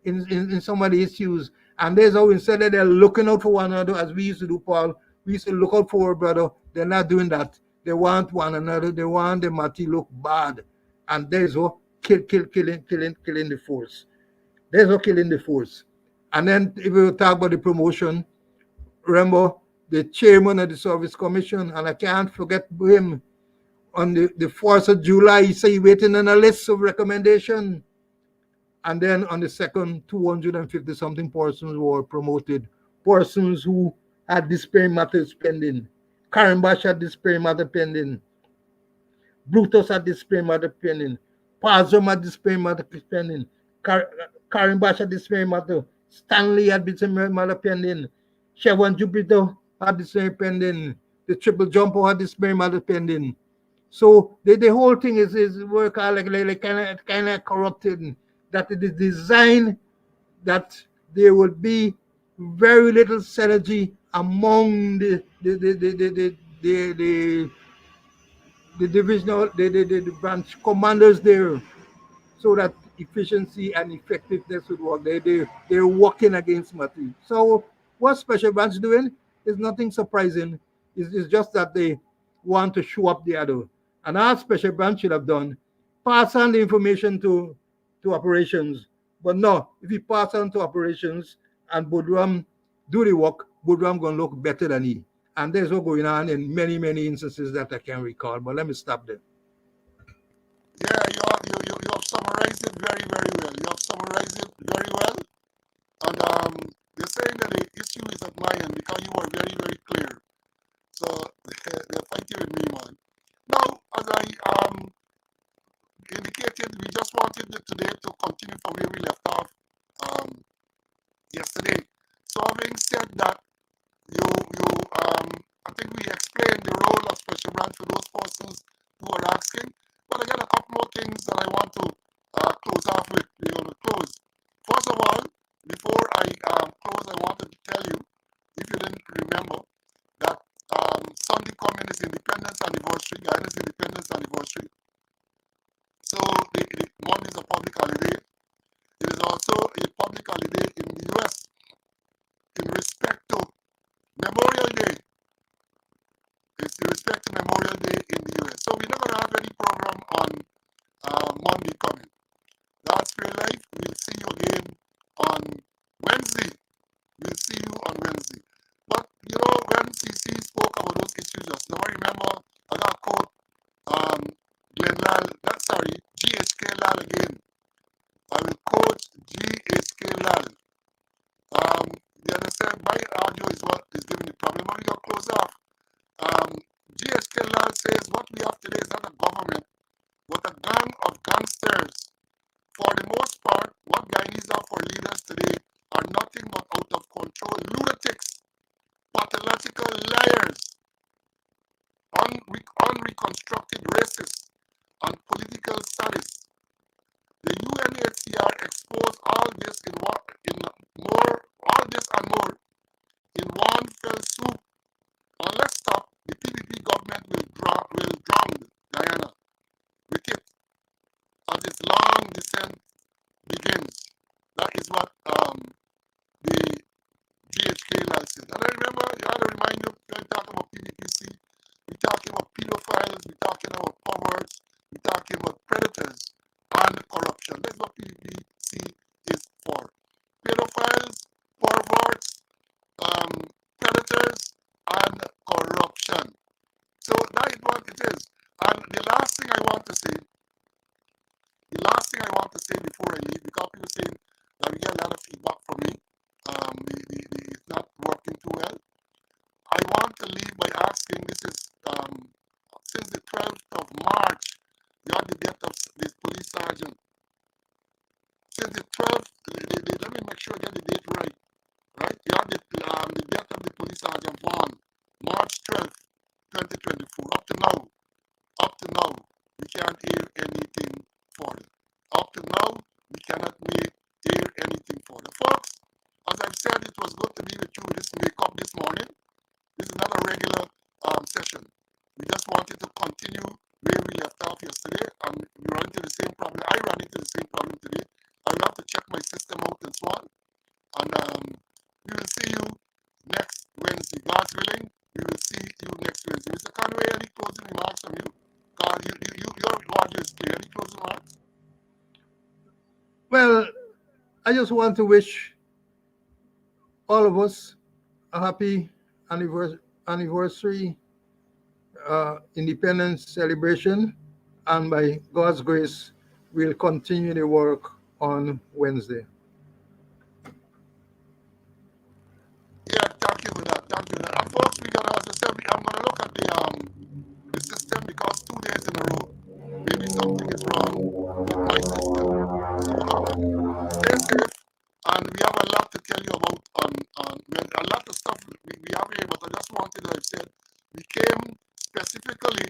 in some of the issues. And there's how instead of they're looking out for one another as we used to do, Paul, we used to look out for our brother. They're not doing that. They want one another. They want the Mati look bad. And there's how killing the force. There's how killing the force. And then if we talk about the promotion, remember the chairman of the service commission, and I can't forget him on the 4th of July, he said he waiting on a list of recommendation. And then on the second, 250 something persons were promoted. Persons who had disciplinary matters pending. Karen Bash had disciplinary matter pending. Brutus had disciplinary matter pending. Pazom had disciplinary matter pending. Karen Bash had disciplinary matter. Stanley had disciplinary matter pending. Chevron Jupiter had disciplinary pending. The triple jumper had disciplinary matter pending. So the whole thing is work like kind of corrupted. That it is designed that there will be very little synergy among the divisional the branch commanders there, so that efficiency and effectiveness would work. They're working against Mati. So what Special Branch doing is nothing surprising. It's just that they want to show up the other. And our Special Branch should have done, pass on the information to operations. But no, if you pass on to operations and Budram do the work, Budram gonna look better than he. And there's what going on in many instances that I can recall. But let me stop there. Yeah, you have summarized it very, very well. You have summarized it very well. And they're saying that the issue is at my end because you were very, very clear. So they're fighting with me, man. Now, as I indicated, we just wanted today to continue from where we left off um, yesterday. So having said that, you I think we explained the role of special branch for those persons who are asking. But I got a couple more things that I want to close off with. We're going to close. First of all, before I close, I wanted to tell you, if you didn't remember, that Sunday coming is Independence Anniversary, Guyana's Independence Anniversary. So the Monday is a public holiday. It is also a public holiday in the US in respect to Memorial Day. It's in respect to Memorial Day in the US. So we're not going to have any program on Monday coming. That's real life. We'll see you again on Wednesday. We'll see you on Wednesday. But you know, when CC spoke about those issues just now, I remember I got to quote Glenn Lal, sorry, GHK Lal again. I will quote GHK Lal. You understand? My audio is what is giving the problem. But we got to close off. GHK Lal says what we have today is not a government, but a gang of gangsters. For the most part, what Guyanese have for leaders today are nothing but out of control lunatics, pathological liars, unreconstructed racists, and political sadists. The UNHCR exposed all this all this and more in one fell swoop. Unless stopped, the PPP government will drown Guyana with it as its long descent begins. That is what the GHK said. And I remember, you had to remind you, we're talking about PVPC, we're talking about pedophiles, we're talking about perverts, we're talking about predators and corruption. That's what PVPC is for. Pedophiles, perverts, predators, and corruption. So that is what it is. And the last thing I want to say before I leave, because people saying that we get a lot of feedback from me, it's not working too well. I want to leave by asking, this is since the 12th of March, you had the death of this police this morning. This is not a regular session. We just wanted to continue where we left off yesterday, and we run into the same problem. I ran into the same problem today. I will have to check my system out and so on. And we will see you next Wednesday. God's willing, we will see you next Wednesday. Mr. Conway, any closing remarks from you? God, your audio is clear. Any closing remarks? Well, I just want to wish all of us a happy anniversary independence celebration, and by God's grace, we'll continue the work on Wednesday. Yeah, thank you for that. Thank you for that. And folks, we're gonna, as I said, I'm gonna look at the system because 2 days in a row, maybe something is wrong with my system. So stay safe, and we have a lot to tell you about well, a lot of stuff we have here, but I just wanted, as I said, we came specifically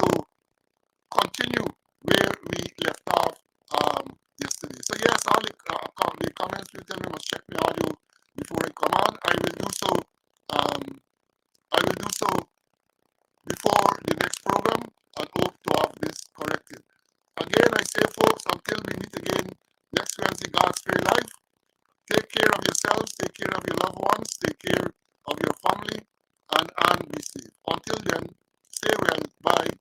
to continue where we left off yesterday. So yes, all the comments will tell me must check my audio before I come on. I will do so. I will do so before the next program and hope to have this corrected. Again, I say, folks, until we meet again next Wednesday, God's Fair Life, take care of yourselves, take care of your loved ones, take care of your family, and be safe. Until then, stay well. Bye.